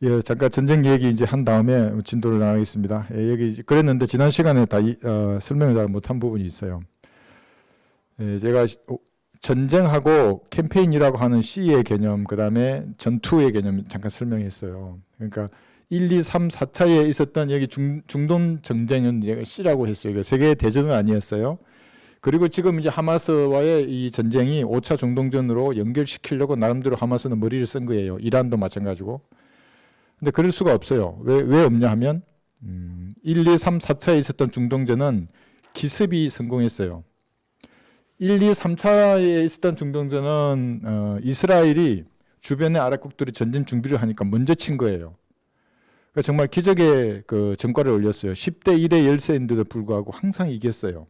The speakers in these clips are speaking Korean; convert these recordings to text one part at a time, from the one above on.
예, 잠깐 전쟁 얘기 이제 한 다음에 진도를 나가겠습니다. 예, 여기 그랬는데 지난 시간에 다 설명을 잘 못한 부분이 있어요. 예, 제가 전쟁하고 캠페인이라고 하는 C의 개념, 그 다음에 전투의 개념 잠깐 설명했어요. 그러니까 1, 2, 3, 4차에 있었던 여기 중동 전쟁은 이제 C라고 했어요. 이거 세계 대전은 아니었어요. 그리고 지금 이제 하마스와의 이 전쟁이 5차 중동전으로 연결시키려고 나름대로 하마스는 머리를 쓴 거예요. 이란도 마찬가지고. 근데 그럴 수가 없어요. 왜 없냐 하면 1, 2, 3, 4차에 있었던 중동전은 기습이 성공했어요. 1, 2, 3차에 있었던 중동전은 이스라엘이 주변의 아랍국들이 전쟁 준비를 하니까 먼저 친 거예요. 그러니까 정말 기적의 그 전과를 올렸어요. 10대 1의 열세인데도 불구하고 항상 이겼어요.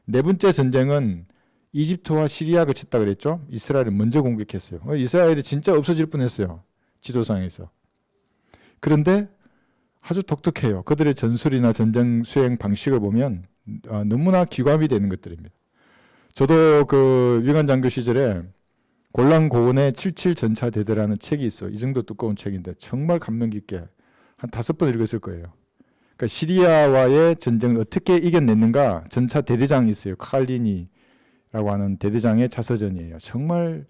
네 번째 전쟁은 이집트와 시리아가 쳤다 그랬죠. 이스라엘을 먼저 공격했어요. 이스라엘이 진짜 없어질 뻔했어요. 지도상에서. 그런데 아주 독특해요. 그들의 전술이나 전쟁 수행 방식을 보면 너무나 귀감이 되는 것들입니다. 저도 그 위관 장교 시절에 골란 고원의 77 전차 대대라는 책이 있어요. 이 정도 두꺼운 책인데 정말 감명 깊게 한 5번 읽었을 거예요. 그러니까 시리아와의 전쟁을 어떻게 이겨냈는가 전차 대대장이 있어요. 칼리니라고 하는 대대장의 자서전이에요. 정말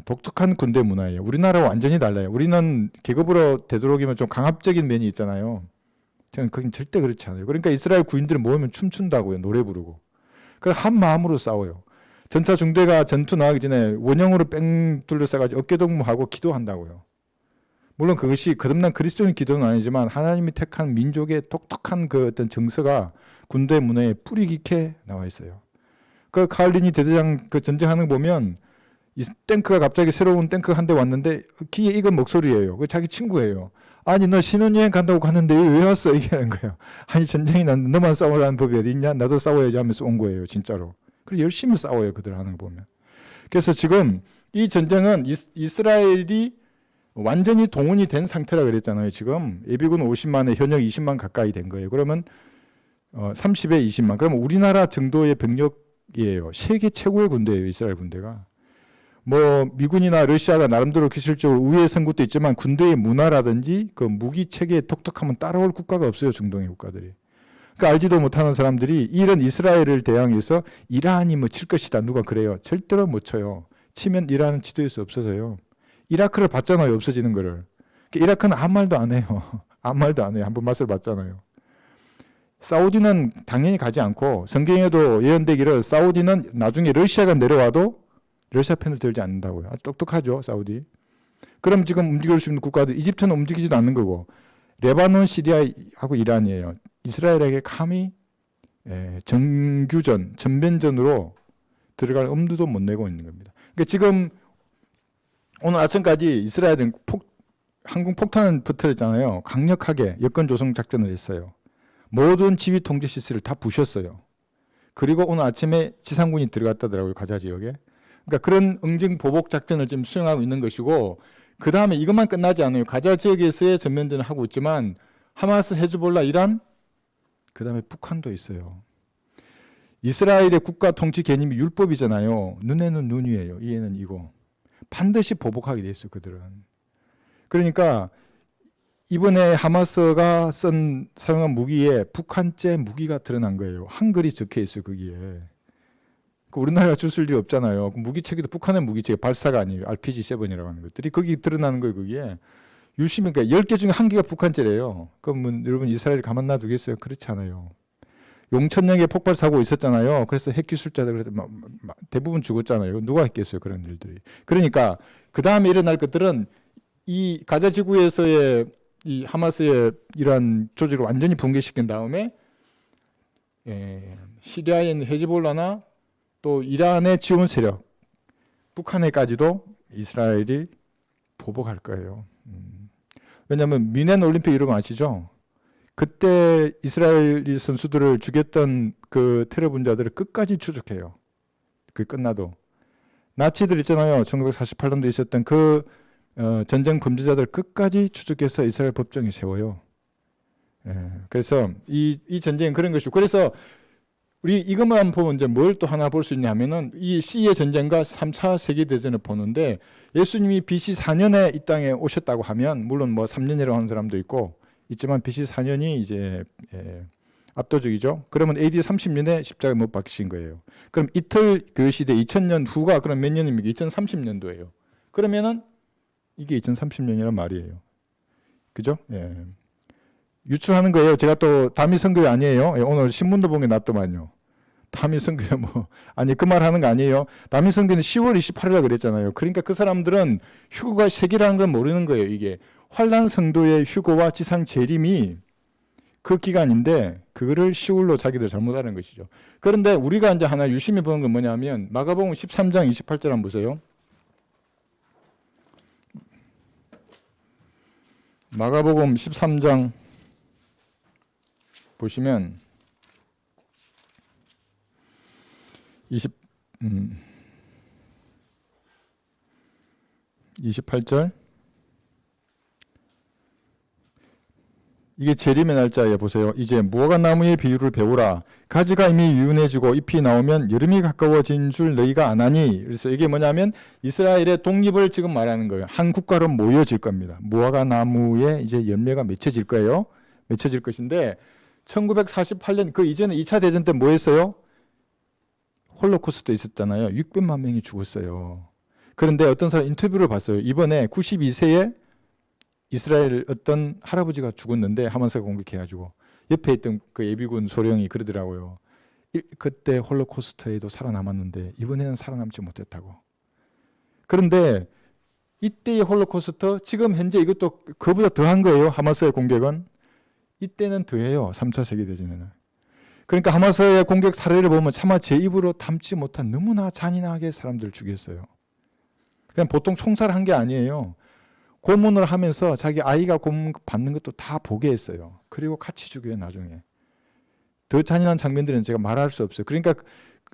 독특한 군대 문화예요. 우리나라와 완전히 달라요. 우리는 계급으로 되도록이면 좀 강압적인 면이 있잖아요. 저는 거긴 절대 그렇지 않아요. 그러니까 이스라엘 구인들을 모이면 춤춘다고요. 노래 부르고. 그래서 한 마음으로 싸워요. 전차 중대가 전투 나가기 전에 원형으로 뺑 둘러싸가지고 어깨동무하고 기도한다고요. 물론 그것이 거듭난 그리스도인 기도는 아니지만 하나님이 택한 민족의 독특한 그 어떤 정서가 군대 문화에 뿌리 깊게 나와 있어요. 그 카알린이 대대장 그 전쟁하는 거 보면 이 탱크가 갑자기 새로운 탱크 한 대 왔는데 귀에 익은 목소리예요. 그 자기 친구예요. 아니 너 신혼여행 간다고 갔는데 왜 왔어? 얘기하는 거예요. 아니 전쟁이 났는데 너만 싸우라는 법이 어디 있냐? 나도 싸워야지 하면서 온 거예요. 진짜로. 그래서 열심히 싸워요. 그들 하는 거 보면. 그래서 지금 이 전쟁은 이스라엘이 완전히 동원이 된 상태라 그랬잖아요. 지금 예비군 50만에 현역 20만 가까이 된 거예요. 그러면 30에 20만. 그러면 우리나라 정도의 병력이에요. 세계 최고의 군대예요. 이스라엘 군대가. 뭐 미군이나 러시아가 나름대로 기술적으로 우위에 선 것도 있지만 군대의 문화라든지 그 무기 체계의 독특함은 따라올 국가가 없어요. 중동의 국가들이. 그러니까 알지도 못하는 사람들이 이런 이스라엘을 대항해서 이란이 뭐 칠 것이다. 누가 그래요. 절대로 못 쳐요. 치면 이란은 지도에서 없어져요. 이라크를 봤잖아요. 없어지는 거를. 이라크는 아무 말도 안 해요. 아무 말도 안 해요. 한번 맛을 봤잖아요. 사우디는 당연히 가지 않고 성경에도 예언되기를 사우디는 나중에 러시아가 내려와도 러시아 편을 들지 않는다고요. 똑똑하죠. 사우디. 그럼 지금 움직일 수 있는 국가들 이집트는 움직이지도 않는 거고 레바논, 시리아하고 이란이에요. 이스라엘에게 감히 정규전, 전면전으로 들어갈 엄두도 못 내고 있는 겁니다. 그러니까 지금 오늘 아침까지 이스라엘은 항공 폭탄을 퍼뜨렸잖아요. 강력하게 여건 조성 작전을 했어요. 모든 지휘 통제 시설을 다 부셨어요. 그리고 오늘 아침에 지상군이 들어갔다더라고요. 가자 지역에. 그러니까 그런 응징 보복 작전을 지금 수행하고 있는 것이고 그 다음에 이것만 끝나지 않아요. 가자 지역에서의 전면전을 하고 있지만 하마스, 헤즈볼라, 이란 그 다음에 북한도 있어요. 이스라엘의 국가 통치 개념이 율법이잖아요. 눈에는 눈이에요. 이에는 이고. 반드시 보복하게 돼 있어요. 그들은. 그러니까 이번에 하마스가 사용한 무기에 북한제 무기가 드러난 거예요. 한글이 적혀 있어요. 거기에. 우리나라가 주술 리 없잖아요. 무기체계도 북한의 무기체계 발사가 아니에요. RPG-7이라고 하는 것들이 거기 드러나는 거예요. 거기에. 유심히 그러니까 10개 중에 1개가 북한제래요. 그럼 여러분 이스라엘이 가만 놔두겠어요? 그렇지 않아요. 용천역에 폭발 사고 있었잖아요. 그래서 핵 기술자들 대부분 죽었잖아요. 누가 했겠어요? 그런 일들이. 그러니까 그 다음에 일어날 것들은 이 가자 지구에서의 이 하마스의 이러한 조직을 완전히 붕괴시킨 다음에 시리아에 있는 헤즈볼라나 또 이란의 지원 세력, 북한에까지도 이스라엘이 보복할 거예요. 왜냐하면 미넨 올림픽 이름 아시죠? 그때 이스라엘 선수들을 죽였던 그 테러 분자들을 끝까지 추적해요. 그게 끝나도. 나치들 있잖아요. 1948년도에 있었던 그 전쟁 범죄자들 끝까지 추적해서 이스라엘 법정에 세워요. 그래서 이 전쟁은 그런 것이고 그래서 우리 이것만 보면 이제 뭘 또 하나 볼 수 있냐면은 이 C의 전쟁과 3차 세계대전을 보는데 예수님이 BC 4년에 이 땅에 오셨다고 하면 물론 뭐 3년이라고 하는 사람도 있지만 BC 4년이 이제 압도적이죠. 그러면 AD 30년에 십자가에 못 박히신 거예요. 그럼 이틀 교회 시대 2000년 후가 그럼 몇 년입니까? 2030년도예요. 그러면은 이게 2030년이란 말이에요. 그죠? 예. 유추하는 거예요. 제가 또 담임 선교회 아니에요. 예, 오늘 신문도 본 게 낫더만요. 담임 선교회 아니 그 말 하는 거 아니에요. 담임 선교회는 10월 28일이라 그랬잖아요. 그러니까 그 사람들은 휴거가 세기라는 걸 모르는 거예요. 이게 환란 성도의 휴거와 지상 재림이 그 기간인데 그거를 10월로 자기들 잘못 알은 것이죠. 그런데 우리가 이제 하나 유심히 보는 건 뭐냐면 마가복음 13장 28절 한번 보세요. 마가복음 13장 보시면 28절 이게 재림의 날짜에 보세요. 이제 무화과나무의 비유를 배우라. 가지가 이미 유연해지고 잎이 나오면 여름이 가까워진 줄 너희가 아나니. 그래서 이게 뭐냐면 이스라엘의 독립을 지금 말하는 거예요. 한 국가로 모여질 겁니다. 무화과나무에 이제 열매가 맺혀질 거예요. 맺혀질 것인데 1948년 그 이전에 2차 대전 때 뭐 했어요? 홀로코스트 있었잖아요. 600만 명이 죽었어요. 그런데 어떤 사람 인터뷰를 봤어요. 이번에 92세에 이스라엘 어떤 할아버지가 죽었는데 하마스가 공격해가지고 옆에 있던 그 예비군 소령이 그러더라고요. 그때 홀로코스트에도 살아남았는데 이번에는 살아남지 못했다고. 그런데 이때의 홀로코스트 지금 현재 이것도 그보다 더한 거예요. 하마스의 공격은. 이때는 더해요. 3차 세계대전에는. 그러니까 하마스의 공격 사례를 보면 차마 제 입으로 담지 못한 너무나 잔인하게 사람들을 죽였어요. 그냥 보통 총살한 게 아니에요. 고문을 하면서 자기 아이가 고문 받는 것도 다 보게 했어요. 그리고 같이 죽여요, 나중에. 더 잔인한 장면들은 제가 말할 수 없어요. 그러니까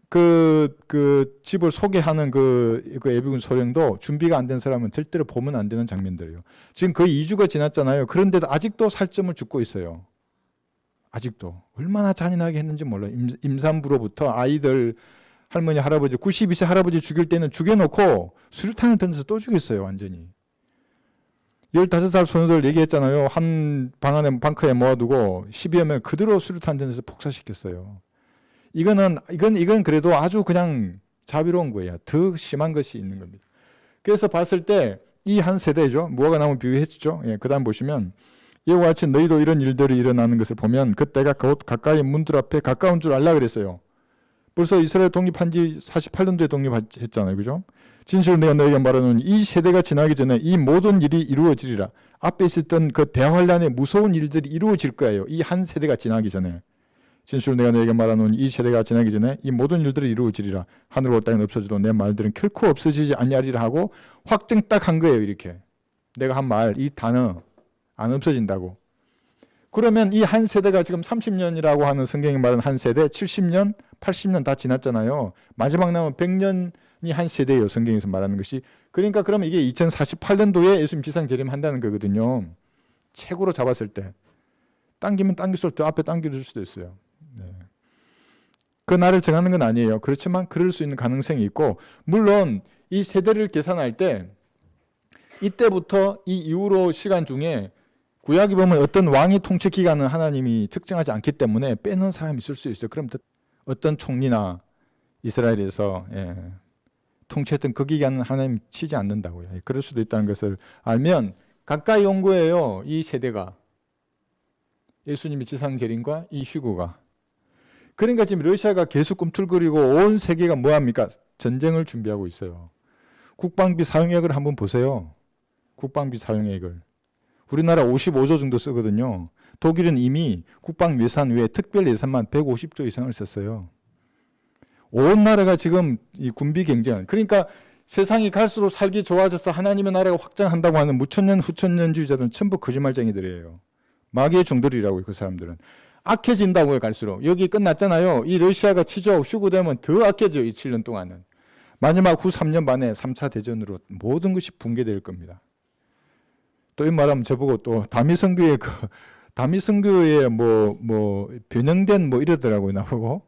그 집을 소개하는 그 예비군 소령도 준비가 안 된 사람은 절대로 보면 안 되는 장면들이에요. 지금 거의 2주가 지났잖아요. 그런데도 아직도 살점을 죽고 있어요. 아직도. 얼마나 잔인하게 했는지 몰라요. 임산부로부터 아이들, 할머니, 할아버지, 92세 할아버지 죽일 때는 죽여놓고 수류탄을 던져서 또 죽였어요, 완전히. 15살 소녀들 얘기했잖아요. 한 방 안에 방크에 모아두고 10여 명 그대로 수류탄 던져서 폭사시켰어요. 이건 그래도 아주 그냥 자비로운 거예요. 더 심한 것이 있는 겁니다. 그래서 봤을 때 이 한 세대죠. 무화과나무 비유했죠. 예, 그 다음 보시면 이와 같이 너희도 이런 일들이 일어나는 것을 보면 그때가 곧 가까이 문들 앞에 가까운 줄 알라 그랬어요. 벌써 이스라엘 독립한 지 48년도에 독립했잖아요. 그죠? 진실로 내가 너희에게 말하노니 이 세대가 지나기 전에 이 모든 일이 이루어지리라. 앞에 있었던 그 대환란의 무서운 일들이 이루어질 거예요. 이 한 세대가 지나기 전에. 진실로 내가 너희에게 말하노니 이 세대가 지나기 전에 이 모든 일들이 이루어지리라. 하늘과 땅은 없어져도 내 말들은 결코 없어지지 아니하리라 하고 확정 딱 한 거예요. 이렇게. 내가 한 말, 이 단어 안 없어진다고. 그러면 이 한 세대가 지금 30년이라고 하는 성경이 말하는 한 세대, 70년, 80년 다 지났잖아요. 마지막 남은 100년이 한 세대예요. 성경에서 말하는 것이. 그러니까 그러면 이게 2048년도에 예수님 지상 재림한다는 거거든요. 책으로 잡았을 때. 당기면 당길수록 더 앞에 당겨줄 수도 있어요. 네. 그 날을 정하는 건 아니에요. 그렇지만 그럴 수 있는 가능성이 있고, 물론 이 세대를 계산할 때 이때부터 이 이후로 시간 중에 구약이 보면 어떤 왕이 통치 기간은 하나님이 특정하지 않기 때문에 빼는 사람이 있을 수 있어요. 그럼 어떤 총리나 이스라엘에서 통치했던 그 기간은 하나님 치지 않는다고요. 그럴 수도 있다는 것을 알면 가까이 온 거예요. 이 세대가. 예수님의 지상 재림과 이 휴거가. 그러니까 지금 러시아가 계속 꿈틀거리고 온 세계가 뭐합니까? 전쟁을 준비하고 있어요. 국방비 사용액을 한번 보세요. 국방비 사용액을. 우리나라 55조 정도 쓰거든요. 독일은 이미 국방 예산 외에 특별 예산만 150조 이상을 썼어요. 온 나라가 지금 이 군비 경쟁. 그러니까 세상이 갈수록 살기 좋아져서 하나님의 나라가 확장한다고 하는 무천년 후천년주의자들은 전부 거짓말쟁이들이에요. 마귀의 종들이라고요. 그 사람들은. 악해진다고요. 갈수록. 여기 끝났잖아요. 이 러시아가 치죠. 휴구되면 더 악해져요. 이 7년 동안은. 마지막 후 3년 만에 3차 대전으로 모든 것이 붕괴될 겁니다. 또 이 말하면 저보고 또 다미성교의 뭐 변형된 뭐 이러더라고요. 나보고.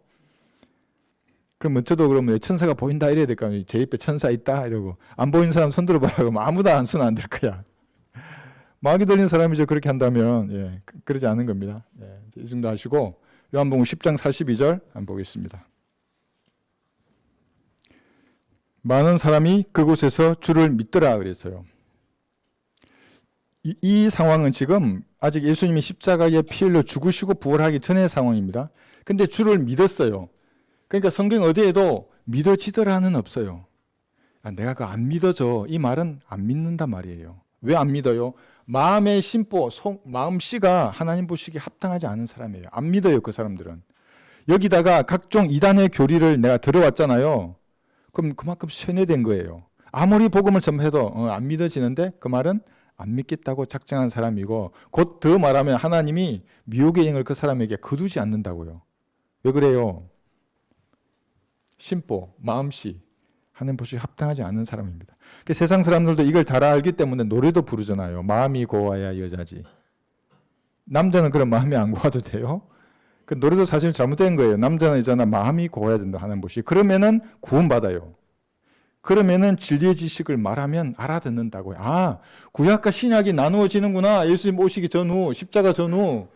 그럼 저도 그러면 천사가 보인다 이래야 될까? 제 옆에 천사 있다 이러고 안 보이는 사람 손 들어봐라고 하면 아무도 안 손 안 들 거야. 마귀 들린 사람이 저 그렇게 한다면 그러지 않은 겁니다. 이 정도 하시고 요한복음 10장 42절 한번 보겠습니다. 많은 사람이 그곳에서 주를 믿더라 그랬어요. 이 상황은 지금 아직 예수님이 십자가에 피 흘려 죽으시고 부활하기 전의 상황입니다. 근데 주를 믿었어요. 그러니까 성경 어디에도 믿어지더라는 없어요. 내가 그거 안 믿어져. 이 말은 안 믿는단 말이에요. 왜 안 믿어요? 마음의 심보, 마음씨가 하나님 보시기에 합당하지 않은 사람이에요. 안 믿어요, 그 사람들은. 여기다가 각종 이단의 교리를 내가 들어왔잖아요. 그럼 그만큼 세뇌된 거예요. 아무리 복음을 전해도 안 믿어지는데 그 말은 안 믿겠다고 작정한 사람이고, 곧 더 말하면 하나님이 미혹의 영을 그 사람에게 거두지 않는다고요. 왜 그래요? 심보, 마음씨, 하나님 보시기에 합당하지 않은 사람입니다. 세상 사람들도 이걸 잘 알기 때문에 노래도 부르잖아요. 마음이 고와야 여자지. 남자는 그런 마음이 안 고와도 돼요? 그 노래도 사실 잘못된 거예요. 남자나 여자나 마음이 고와야 된다 하는 것이. 그러면은 구원받아요. 그러면은 진리의 지식을 말하면 알아듣는다고요. 아, 구약과 신약이 나누어지는구나. 예수님 오시기 전후, 십자가 전후.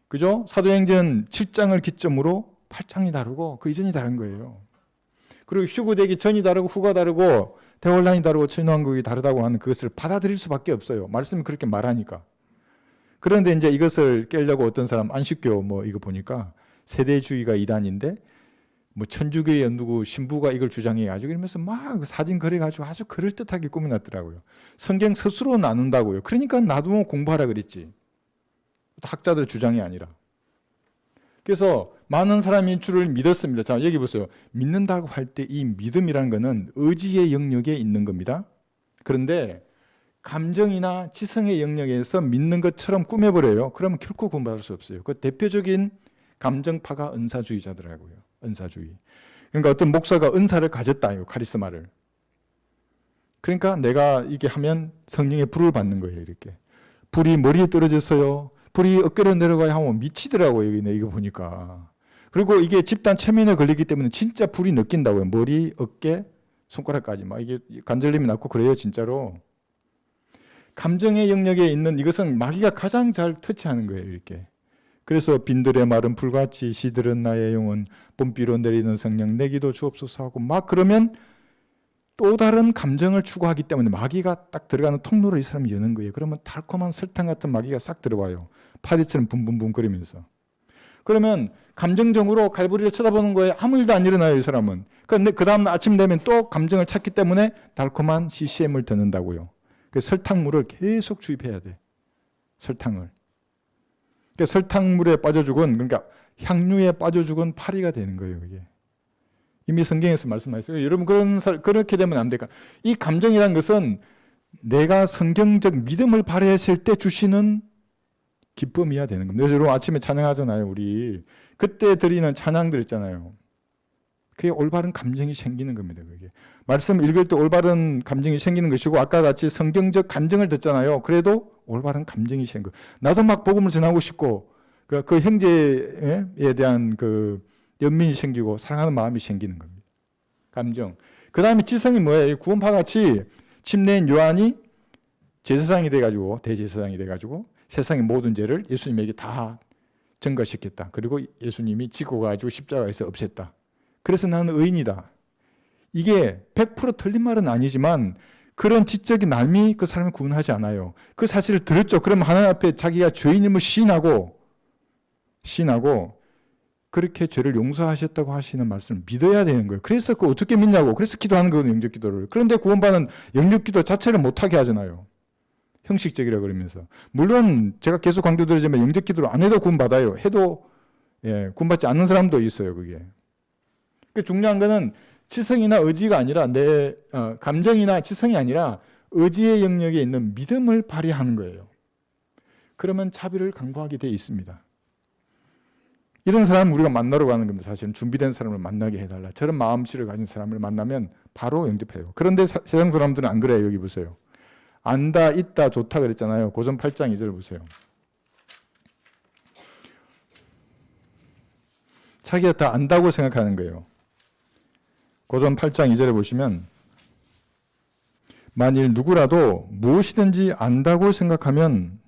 그죠? 사도행전 7장을 기점으로 8장이 다르고 그 이전이 다른 거예요. 그리고 휴거되기 전이 다르고 후가 다르고 대혼란이 다르고 천년왕국이 다르다고 하는 그것을 받아들일 수밖에 없어요. 말씀이 그렇게 말하니까. 그런데 이제 이것을 깨려고 어떤 사람 안식교 이거 보니까 세대주의가 이단인데 천주교의 누구 신부가 이걸 주장해가지고 이러면서 막 사진 그려가지고 아주 그럴듯하게 꾸며놨더라고요. 성경 스스로 나눈다고요. 그러니까 나도 공부하라 그랬지. 학자들 주장이 아니라. 그래서 많은 사람이 주를 믿었습니다. 자, 여기 보세요. 믿는다고 할 때 이 믿음이라는 것은 의지의 영역에 있는 겁니다. 그런데 감정이나 지성의 영역에서 믿는 것처럼 꾸며버려요. 그러면 결코 구원받을 수 없어요. 그 대표적인 감정파가 은사주의자더라고요. 은사주의. 그러니까 어떤 목사가 은사를 가졌다, 카리스마를. 그러니까 내가 이게 하면 성령의 불을 받는 거예요. 이렇게. 불이 머리에 떨어졌어요. 불이 어깨로 내려가야 하면 미치더라고요. 이거 보니까. 그리고 이게 집단 체면에 걸리기 때문에 진짜 불이 느낀다고요. 머리, 어깨, 손가락까지. 이게 관절염이 났고 그래요. 진짜로. 감정의 영역에 있는 이것은 마귀가 가장 잘 터치하는 거예요. 이렇게. 그래서 빈들의 말은 불같이 시들은 나의 영혼 봄비로 내리는 성령 내기도 주옵소서 하고 그러면 또 다른 감정을 추구하기 때문에 마귀가 딱 들어가는 통로를 이 사람이 여는 거예요. 그러면 달콤한 설탕 같은 마귀가 싹 들어와요. 파리처럼 붐붐붐 거리면서. 그러면 감정적으로 갈보리를 쳐다보는 거에 아무 일도 안 일어나요. 이 사람은. 그런데 그 다음 아침 되면 또 감정을 찾기 때문에 달콤한 CCM을 듣는다고요. 그 설탕물을 계속 주입해야 돼. 설탕을. 그러니까 설탕물에 빠져 죽은, 그러니까 향유에 빠져 죽은 파리가 되는 거예요. 이게. 이미 성경에서 말씀하셨어요. 여러분 그렇게 되면 안 될까? 이 감정이란 것은 내가 성경적 믿음을 발휘했을 때 주시는 기쁨이어야 되는 겁니다. 그래서 여러분 아침에 찬양하잖아요. 우리 그때 드리는 찬양들 있잖아요. 그게 올바른 감정이 생기는 겁니다. 그게 말씀 읽을 때 올바른 감정이 생기는 것이고 아까 같이 성경적 간증을 듣잖아요. 그래도 올바른 감정이 생겨. 나도 막 복음을 전하고 싶고 그 형제에 대한 그 연민이 생기고 사랑하는 마음이 생기는 겁니다. 감정. 그 다음에 지성이 뭐예요? 구원파 같이 침례인 요한이 제사장이 돼가지고 대제사장이 돼가지고 세상의 모든 죄를 예수님에게 다 전가시켰다. 그리고 예수님이 지고 가지고 십자가에서 없앴다. 그래서 나는 의인이다. 이게 100% 틀린 말은 아니지만 그런 지적인 남이 그 사람을 구원하지 않아요. 그 사실을 들었죠. 그러면 하나님 앞에 자기가 죄인임을 시인하고 그렇게 죄를 용서하셨다고 하시는 말씀을 믿어야 되는 거예요. 그래서 그 어떻게 믿냐고. 그래서 기도하는 거거든요. 영적 기도를. 그런데 구원받은 영적 기도 자체를 못하게 하잖아요. 형식적이라 그러면서. 물론 제가 계속 강조드리지만 영적 기도를 안 해도 구원받아요. 해도 구원받지 않는 사람도 있어요. 그게. 그 중요한 거는 지성이나 의지가 아니라 내 감정이나 지성이 아니라 의지의 영역에 있는 믿음을 발휘하는 거예요. 그러면 자비를 강구하게 되어 있습니다. 이런 사람은 우리가 만나러 가는 겁니다. 사실은 준비된 사람을 만나게 해달라. 저런 마음씨를 가진 사람을 만나면 바로 영접해요. 그런데 세상 사람들은 안 그래요. 여기 보세요. 안다, 있다, 좋다 그랬잖아요. 고전 8장 2절 보세요. 자기가 다 안다고 생각하는 거예요. 고전 8장 2절에 보시면 만일 누구라도 무엇이든지 안다고 생각하면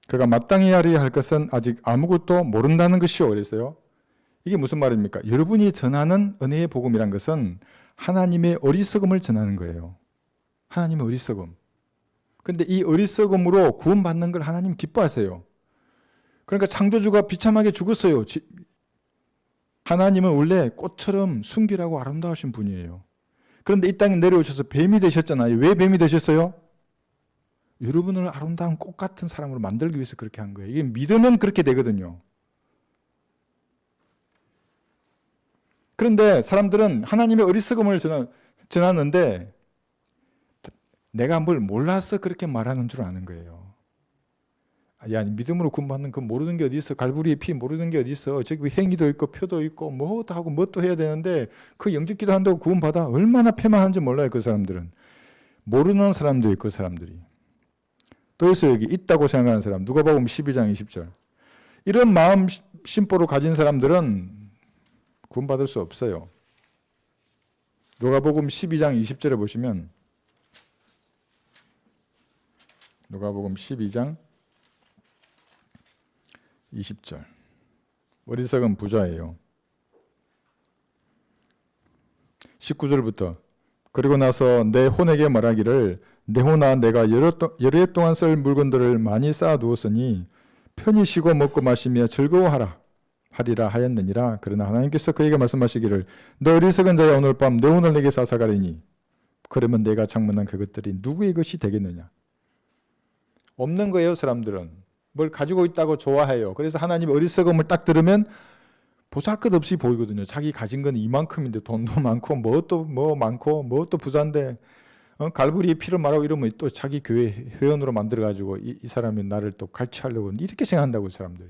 그가 마땅히 알아야 할 것은 아직 아무것도 모른다는 것이요. 그랬어요. 이게 무슨 말입니까? 여러분이 전하는 은혜의 복음이란 것은 하나님의 어리석음을 전하는 거예요. 하나님의 어리석음. 근데 이 어리석음으로 구원받는 걸 하나님 기뻐하세요. 그러니까 창조주가 비참하게 죽었어요. 하나님은 원래 꽃처럼 순결하고 아름다우신 분이에요. 그런데 이 땅에 내려오셔서 뱀이 되셨잖아요. 왜 뱀이 되셨어요? 여러분을 아름다운 꽃 같은 사람으로 만들기 위해서 그렇게 한 거예요. 이게 믿으면 그렇게 되거든요. 그런데 사람들은 하나님의 어리석음을 전하는데 내가 뭘 몰라서 그렇게 말하는 줄 아는 거예요. 야, 믿음으로 구원받는 그 모르는 게 어디 있어? 갈보리의 피 모르는 게 어디 있어? 저기 행위도 있고 표도 있고 뭐도 하고 뭣도 해야 되는데 그 영접기도 한다고 구원받아? 얼마나 패만한지 몰라요, 그 사람들은. 모르는 사람도 있고 사람들이. 또 있어요, 여기 있다고 생각하는 사람. 누가복음 12장 20절. 이런 마음 심보로 가진 사람들은 구원받을 수 없어요. 누가복음 12장 20절에 보시면 누가복음 12장 20절. 어리석은 부자예요. 19절부터 그리고 나서 내 혼에게 말하기를 내 혼아 내가 여러 해 동안 쓸 물건들을 많이 쌓아두었으니 편히 쉬고 먹고 마시며 즐거워하라 하리라 하였느니라. 그러나 하나님께서 그에게 말씀하시기를 너 어리석은 자야 오늘 밤 내 혼을 내게 앗아가리니 그러면 내가 장문한 그것들이 누구의 것이 되겠느냐. 없는 거예요. 사람들은 뭘 가지고 있다고 좋아해요. 그래서 하나님 어리석음을 딱 들으면 보잘것없이 보이거든요. 자기 가진 건 이만큼인데 돈도 많고 뭐 많고 뭐 또 부자인데 갈보리의 피를 말하고 이러면 또 자기 교회 회원으로 만들어가지고 이 사람이 나를 또 갈취하려고 이렇게 생각한다고 사람들이.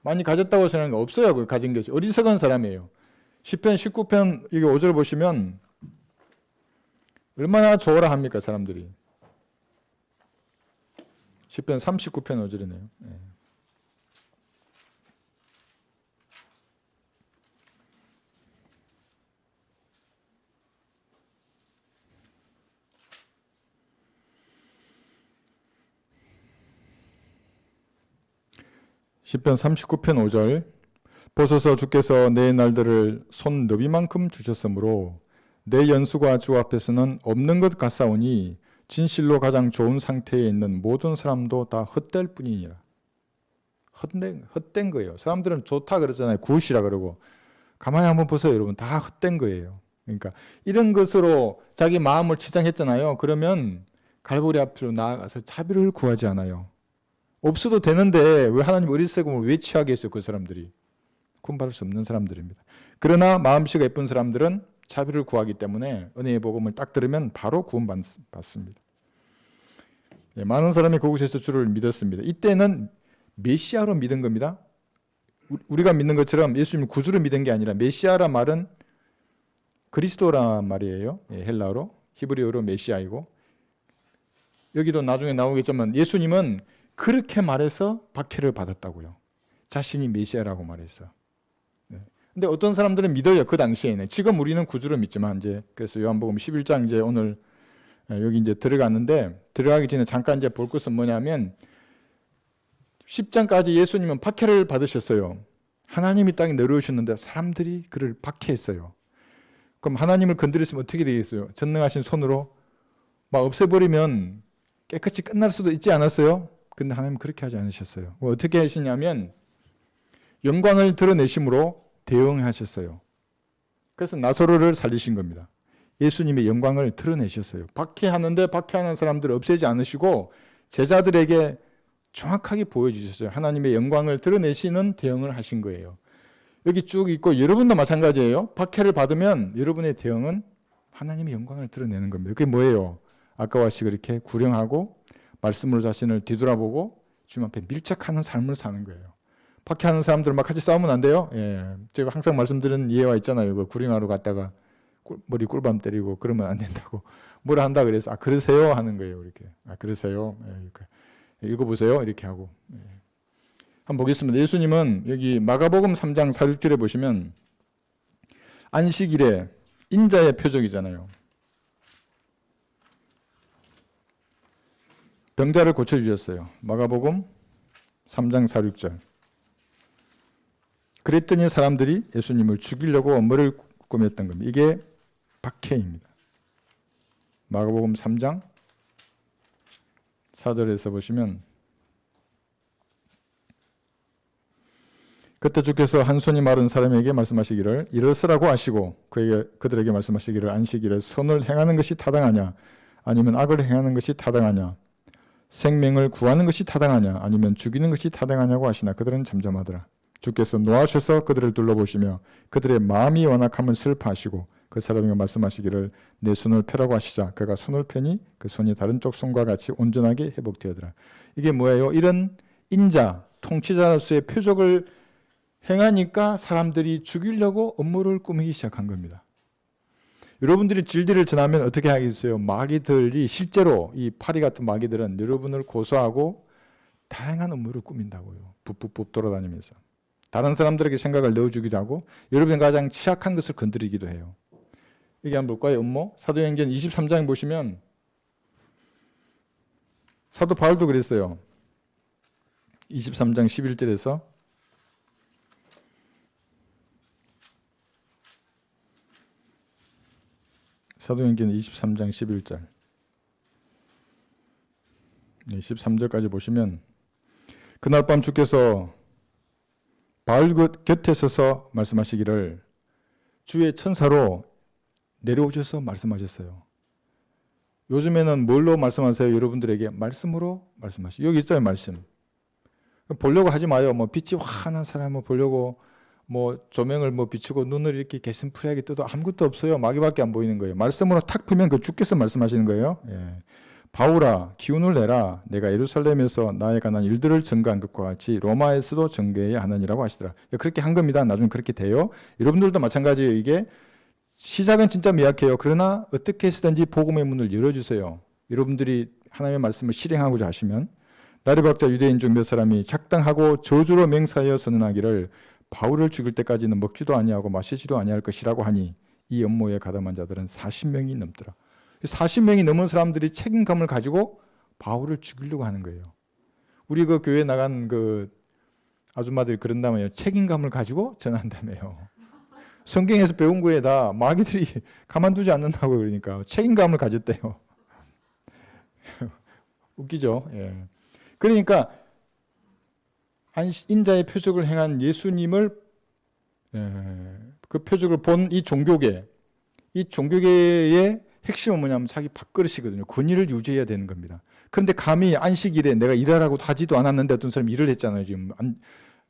많이 가졌다고 생각하는 거 없어요. 그 가진 것이. 어리석은 사람이에요. 시편 19편 이게 5절 보시면 얼마나 좋아라 합니까 사람들이. 시편 39편 5절이네요. 네. 시편 39편 5절 보소서 주께서 내 날들을 손 너비만큼 주셨으므로 내 연수가 주 앞에서는 없는 것 같사오니 진실로 가장 좋은 상태에 있는 모든 사람도 다 헛될 뿐이니라. 헛된 거예요. 사람들은 좋다 그러잖아요. 굿이라 그러고. 가만히 한번 보세요, 여러분. 다 헛된 거예요. 그러니까 이런 것으로 자기 마음을 치장했잖아요. 그러면 갈보리 앞으로 나아가서 자비를 구하지 않아요. 없어도 되는데 왜 하나님 어리석음을 왜 취하게 했어요? 그 사람들이. 구원받을 수 없는 사람들입니다. 그러나 마음씨가 예쁜 사람들은 자비를 구하기 때문에 은혜의 복음을 딱 들으면 바로 구원받습니다. 예, 많은 사람이 그곳에서 주를 믿었습니다. 이때는 메시아로 믿은 겁니다. 우리가 믿는 것처럼 예수님 구주로 믿은 게 아니라 메시아라 말은 그리스도란 말이에요. 예, 헬라어로. 히브리어로 메시아이고. 여기도 나중에 나오겠지만 예수님은 그렇게 말해서 박해를 받았다고요. 자신이 메시아라고 말했어. 근데 어떤 사람들은 믿어요. 그 당시에는. 지금 우리는 구주로 믿지만 이제 그래서 요한복음 11장 이제 오늘 여기 이제 들어갔는데 들어가기 전에 잠깐 이제 볼 것은 뭐냐면 10장까지 예수님은 박해를 받으셨어요. 하나님이 땅에 내려오셨는데 사람들이 그를 박해했어요. 그럼 하나님을 건드렸으면 어떻게 되겠어요? 전능하신 손으로 막 없애버리면 깨끗이 끝날 수도 있지 않았어요? 근데 하나님은 그렇게 하지 않으셨어요. 어떻게 하시냐면 영광을 드러내심으로 대응하셨어요. 그래서 나사로를 살리신 겁니다. 예수님의 영광을 드러내셨어요. 박해하는데 박해하는 사람들을 없애지 않으시고 제자들에게 정확하게 보여주셨어요. 하나님의 영광을 드러내시는 대응을 하신 거예요. 여기 쭉 있고 여러분도 마찬가지예요. 박해를 받으면 여러분의 대응은 하나님의 영광을 드러내는 겁니다. 그게 뭐예요? 아까와 같이 그렇게 구령하고 말씀으로 자신을 뒤돌아보고 주님 앞에 밀착하는 삶을 사는 거예요. 박해하는 사람들 막 같이 싸우면 안 돼요. 예, 제가 항상 말씀드리는 예화 있잖아요. 그 구령하러 갔다가 머리 꿀밤 때리고 그러면 안 된다고 뭐라 한다 그래서 아 그러세요 하는 거예요. 이렇게 아 그러세요. 예, 이렇게 읽어보세요. 이렇게 하고 예. 한번 보겠습니다. 예수님은 여기 마가복음 3장 4, 6절에 보시면 안식일에 인자의 표적이잖아요. 병자를 고쳐주셨어요. 마가복음 3장 4, 6절. 그랬더니 사람들이 예수님을 죽이려고 엄물을 꾸몄던 겁니다. 이게 박해입니다. 마가복음 3장 4절에서 보시면 그때 주께서 한 손이 마른 사람에게 말씀하시기를 일어서라고 하시고 그들에게 말씀하시기를 안식일에 선을 행하는 것이 타당하냐 아니면 악을 행하는 것이 타당하냐 생명을 구하는 것이 타당하냐 아니면 죽이는 것이 타당하냐고 하시나 그들은 잠잠하더라. 주께서 노하셔서 그들을 둘러보시며 그들의 마음이 완악함을 슬퍼하시고 그 사람에게 말씀하시기를 내 손을 펴라고 하시자 그가 손을 펴니 그 손이 다른 쪽 손과 같이 온전하게 회복되었더라. 이게 뭐예요? 이런 인자, 통치자로서의 표적을 행하니까 사람들이 죽이려고 음모를 꾸미기 시작한 겁니다. 여러분들이 진리를 전하면 어떻게 하겠어요? 마귀들이 실제로 이 파리 같은 마귀들은 여러분을 고소하고 다양한 음모를 꾸민다고요. 붓붓붓 돌아다니면서. 다른 사람들에게 생각을 넣어주기도 하고 여러분의 가장 취약한 것을 건드리기도 해요. 이게 한번 볼까요? 음모? 사도행전 23장에 보시면 사도 바울도 그랬어요. 23장 11절에서 사도행전 23장 11절 13절까지 보시면 그날 밤 주께서 바울 곁에 서서 말씀하시기를 주의 천사로 내려오셔서 말씀하셨어요. 요즘에는 뭘로 말씀하세요? 여러분들에게 말씀으로 말씀하시죠. 여기 있어요, 말씀. 보려고 하지 마요. 뭐 빛이 환한 사람을 보려고 뭐 조명을 뭐 비추고 눈을 이렇게 개슴푸레하게 떠도 아무것도 없어요. 마귀밖에 안 보이는 거예요. 말씀으로 탁 펴면 그 주께서 말씀하시는 거예요. 예. 바울아 기운을 내라. 내가 예루살렘에서 나에 관한 일들을 전가한 것과 같이 로마에서도 전개해야 하느니라고 하시더라. 그렇게 한 겁니다. 나중에 그렇게 돼요. 여러분들도 마찬가지예요. 이게 시작은 진짜 미약해요. 그러나 어떻게 해서든지 복음의 문을 열어주세요. 여러분들이 하나님의 말씀을 실행하고자 하시면 나리박자 유대인 중 몇 사람이 작당하고 저주로 맹세하여 선언하기를 바울을 죽일 때까지는 먹지도 아니하고 마시지도 아니할 것이라고 하니 이 업무에 가담한 자들은 40명이 넘더라. 40명이 넘은 사람들이 책임감을 가지고 바울을 죽이려고 하는 거예요. 우리 그 교회 나간 그 아줌마들이 그런다며요. 책임감을 가지고 전한다며요. 성경에서 배운 거에 다 마귀들이 가만두지 않는다고 그러니까 책임감을 가졌대요. 웃기죠? 예. 그러니까 인자의 표적을 행한 예수님을 그 표적을 본 이 종교계의 핵심은 뭐냐면 자기 밥그릇이거든요. 권위를 유지해야 되는 겁니다. 그런데 감히 안식일에 내가 일하라고 하지도 않았는데 어떤 사람이 일을 했잖아요. 지금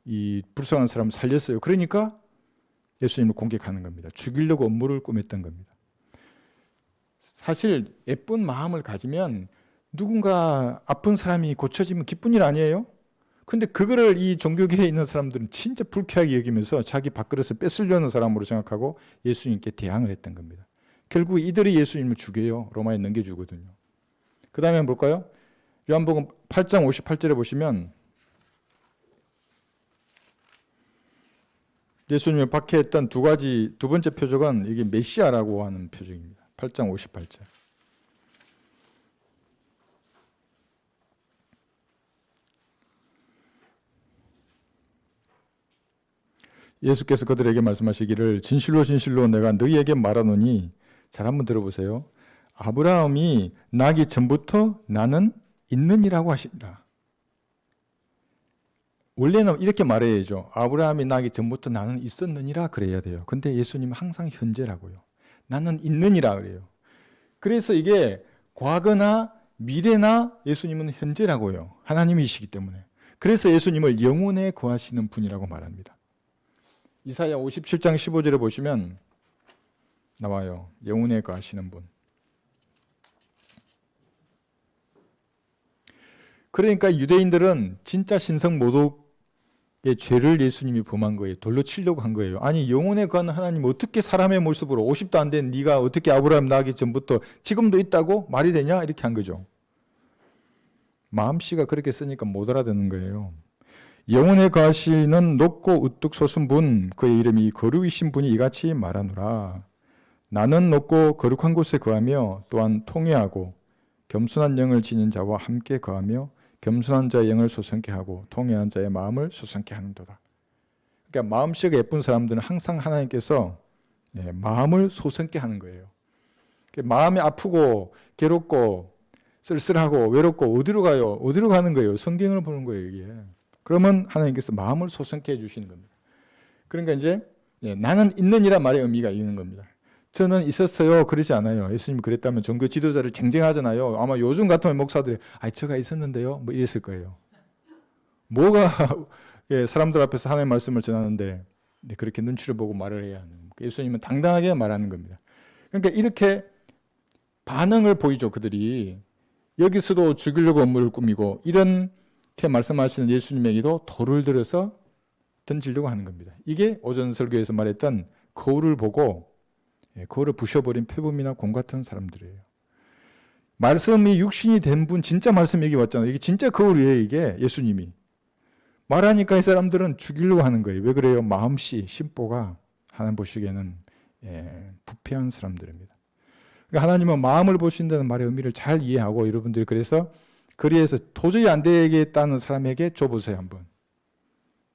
이 불쌍한 사람을 살렸어요. 그러니까 예수님을 공격하는 겁니다. 죽이려고 음모를 꾸몄던 겁니다. 사실 예쁜 마음을 가지면 누군가 아픈 사람이 고쳐지면 기쁜 일 아니에요? 근데 그거를 이 종교계에 있는 사람들은 진짜 불쾌하게 여기면서 자기 밥그릇을 뺏으려는 사람으로 생각하고 예수님께 대항을 했던 겁니다. 결국 이들이 예수님을 죽여요. 로마에 넘겨주거든요. 그 다음에 볼까요? 요한복음 8장 58절에 보시면 예수님을 박해했던 두 번째 표적은 이게 메시아라고 하는 표적입니다. 8장 58절. 예수께서 그들에게 말씀하시기를 진실로 진실로 내가 너희에게 말하노니 잘 한번 들어보세요. 아브라함이 나기 전부터 나는 있느니라고 하시니라. 원래는 이렇게 말해야죠. 아브라함이 나기 전부터 나는 있었느니라 그래야 돼요. 근데 예수님은 항상 현재라고요. 나는 있느니라 그래요. 그래서 이게 과거나 미래나 예수님은 현재라고요. 하나님이시기 때문에. 그래서 예수님을 영원에 거하시는 분이라고 말합니다. 이사야 57장 15절에 보시면 나와요. 영원에 거하시는 분. 그러니까 유대인들은 진짜 신성 모독의 죄를 예수님이 범한 거예요. 돌로 치려고 한 거예요. 아니 영원에 거하는 하나님 어떻게 사람의 모습으로 50도 안 된 네가 어떻게 아브라함 나기 전부터 지금도 있다고 말이 되냐? 이렇게 한 거죠. 마음씨가 그렇게 쓰니까 못 알아듣는 거예요. 영혼에 거하시는 높고 우뚝 솟은 분, 그의 이름이 거룩이신 분이 이같이 말하노라. 나는 높고 거룩한 곳에 거하며 또한 통회하고 겸손한 영을 지닌 자와 함께 거하며 겸손한 자의 영을 소성케 하고 통회한 자의 마음을 소성케 하는도다. 그러니까 마음씨가 예쁜 사람들은 항상 하나님께서 마음을 소성케 하는 거예요. 마음이 아프고 괴롭고 쓸쓸하고 외롭고 어디로 가요? 어디로 가는 거예요? 성경을 보는 거예요, 이게. 그러면 하나님께서 마음을 소성케 해 주시는 겁니다. 그러니까 이제 나는 있느니라 말의 의미가 있는 겁니다. 저는 있었어요. 그러지 않아요. 예수님이 그랬다면 종교 지도자를 쟁쟁하잖아요. 아마 요즘 같으면 목사들이 제가 있었는데요. 뭐 이랬을 거예요. 뭐가 사람들 앞에서 하나님의 말씀을 전하는데 그렇게 눈치를 보고 말을 해야 하는 거예요. 예수님은 당당하게 말하는 겁니다. 그러니까 이렇게 반응을 보이죠. 그들이 여기서도 죽이려고 업무를 꾸미고 이렇게 말씀하시는 예수님에게도 돌을 들어서 던지려고 하는 겁니다. 이게 오전 설교에서 말했던 거울을 보고 거울을 부셔버린 표범이나 곰 같은 사람들이에요. 말씀이 육신이 된 분 진짜 말씀 얘기 왔잖아요. 이게 진짜 거울이에요. 이게 예수님이. 말하니까 이 사람들은 죽이려고 하는 거예요. 왜 그래요? 마음씨, 심보가 하나님 보시기에는 부패한 사람들입니다. 그러니까 하나님은 마음을 보신다는 말의 의미를 잘 이해하고 여러분들이 그래서 거리에서 도저히 안 되겠다는 사람에게 줘보세요. 한번.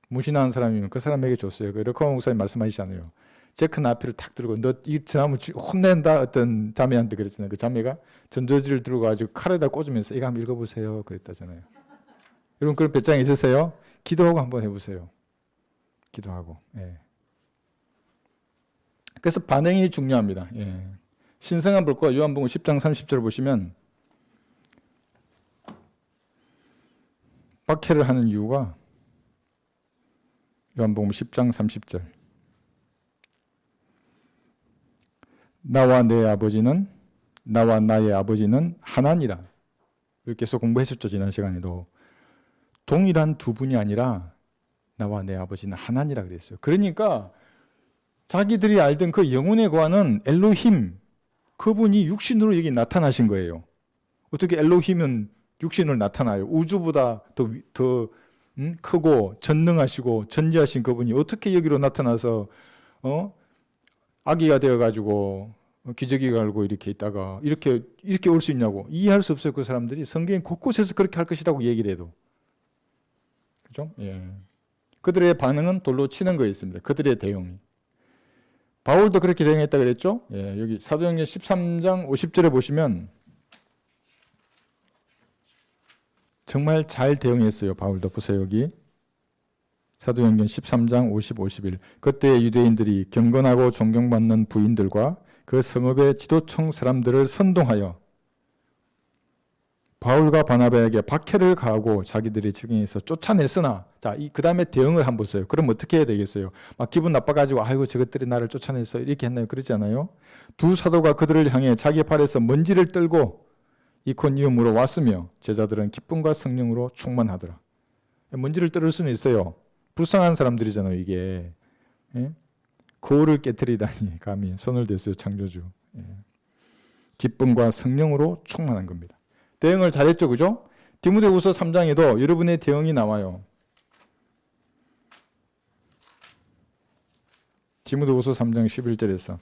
무신하는 사람이면 그 사람에게 줬어요. 르커 목사님 말씀하시잖아요. 제크 나피를 탁 들고 너 이 사람을 혼낸다 어떤 자매한테 그랬잖아요. 그 자매가 전조지를 들고 가지고 칼에다 꽂으면서 이거 한번 읽어보세요. 그랬다잖아요. 여러분 그런 배짱 있으세요? 기도하고 한번 해보세요. 기도하고. 그래서 반응이 중요합니다. 신성한 불과 요한복음 10장 30절을 보시면 박해를 하는 이유가 요한복음 10장 30절 나와 나의 아버지는 하나니라. 이렇게 계속 공부했었죠. 지난 시간에도. 동일한 두 분이 아니라 나와 내 아버지는 하나니라 그랬어요. 그러니까 자기들이 알던 그 영혼에 거하는 엘로힘, 그분이 육신으로 여기 나타나신 거예요. 어떻게 엘로힘은 육신으로 나타나요? 우주보다 더 크고 전능하시고 전지하신 그분이 어떻게 여기로 나타나서 아기가 되어가지고 기저귀 갈고 이렇게 있다가 이렇게 올 수 있냐고 이해할 수 없어요. 그 사람들이 성경 곳곳에서 그렇게 할 것이라고 얘기를 해도. 그죠? 그들의 반응은 돌로 치는 거였습니다. 그들의 대응이. 바울도 그렇게 대응했다 그랬죠? 여기 사도행전 13장 50절에 보시면 정말 잘 대응했어요. 바울도 보세요. 여기 사도행전 13장 50, 51. 그때 유대인들이 경건하고 존경받는 부인들과 그 성읍의 지도청 사람들을 선동하여 바울과 바나바에게 박해를 가하고 자기들이 즉행해서 쫓아냈으나 그 다음에 대응을 한번 보세요. 그럼 어떻게 해야 되겠어요? 막 기분 나빠가지고 아이고 저것들이 나를 쫓아냈어 이렇게 했나요? 그러지 않아요? 두 사도가 그들을 향해 자기 팔에서 먼지를 떨고 이코니움으로 왔으며 제자들은 기쁨과 성령으로 충만하더라. 먼지를 떨을 수는 있어요. 불쌍한 사람들이잖아요. 이게. 거울을 깨트리다니 감히 손을 댔어요. 창조주. 기쁨과 성령으로 충만한 겁니다. 대응을 잘했죠. 그죠? 디모데후서 3장에도 여러분의 대응이 나와요. 디모데후서 3장 11절에서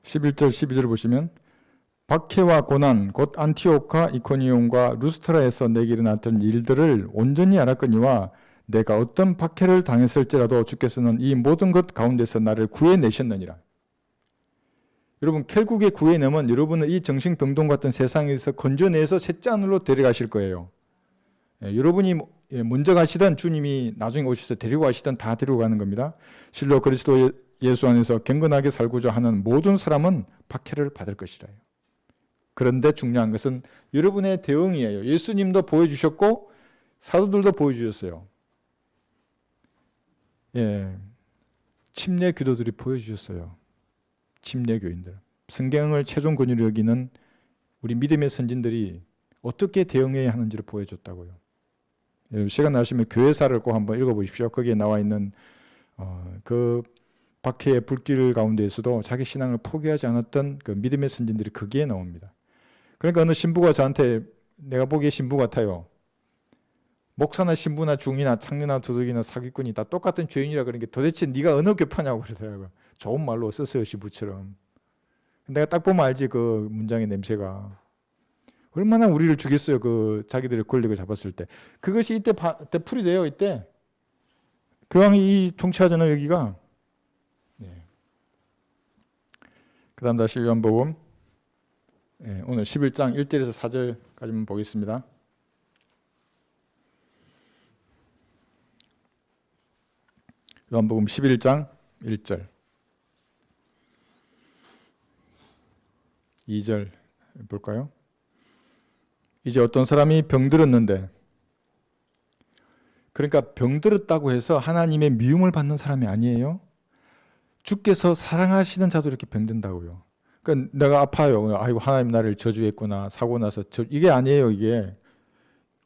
(11절) (12절을) 보시면 박해와 고난 곧 안티오카 이코니온과 루스트라에서 내게 일어났던 일들을 온전히 알았거니와 내가 어떤 박해를 당했을지라도 주께서는 이 모든 것 가운데서 나를 구해내셨느니라. 여러분 결국에 구해내면 여러분을 이 정신병동 같은 세상에서 건져내서 셋째 하늘로 데려가실 거예요. 여러분이 먼저 가시든 주님이 나중에 오셔서 데리고 가시든 다 데리고 가는 겁니다. 실로 그리스도 예수 안에서 경건하게 살고자 하는 모든 사람은 박해를 받을 것이라요. 그런데 중요한 것은 여러분의 대응이에요. 예수님도 보여주셨고 사도들도 보여주셨어요. 침례 교도들이 보여주셨어요. 침례 교인들. 성경을 최종 권위로 여기는 우리 믿음의 선진들이 어떻게 대응해야 하는지를 보여줬다고요. 시간 나시면 교회사를 꼭 한번 읽어보십시오. 거기에 나와 있는 그 박해의 불길 가운데에서도 자기 신앙을 포기하지 않았던 그 믿음의 선진들이 거기에 나옵니다. 그러니까 어느 신부가 저한테 내가 보기에 신부 같아요. 목사나 신부나 중이나 창녀나 도둑이나 사기꾼이 다 똑같은 죄인이라 그러는 게 도대체 네가 어느 교파냐고 그러더라고요. 좋은 말로 썼어요, 신부처럼. 내가 딱 보면 알지 그 문장의 냄새가. 얼마나 우리를 죽였어요, 그 자기들의 권력을 잡았을 때. 그것이 이때 풀이 돼요, 이때. 교황이 이 통치하잖아요, 여기가. 네. 그 다음 다시 요한복음. 네, 오늘 11장 1절에서 4절까지만 보겠습니다. 요한복음 11장 1절 2절 볼까요? 이제 어떤 사람이 병들었는데, 그러니까 병들었다고 해서 하나님의 미움을 받는 사람이 아니에요. 주께서 사랑하시는 자도 이렇게 병든다고요. 그러니까 내가 아파요. 아이고 하나님 나를 저주했구나. 사고 나서 이게 아니에요. 이게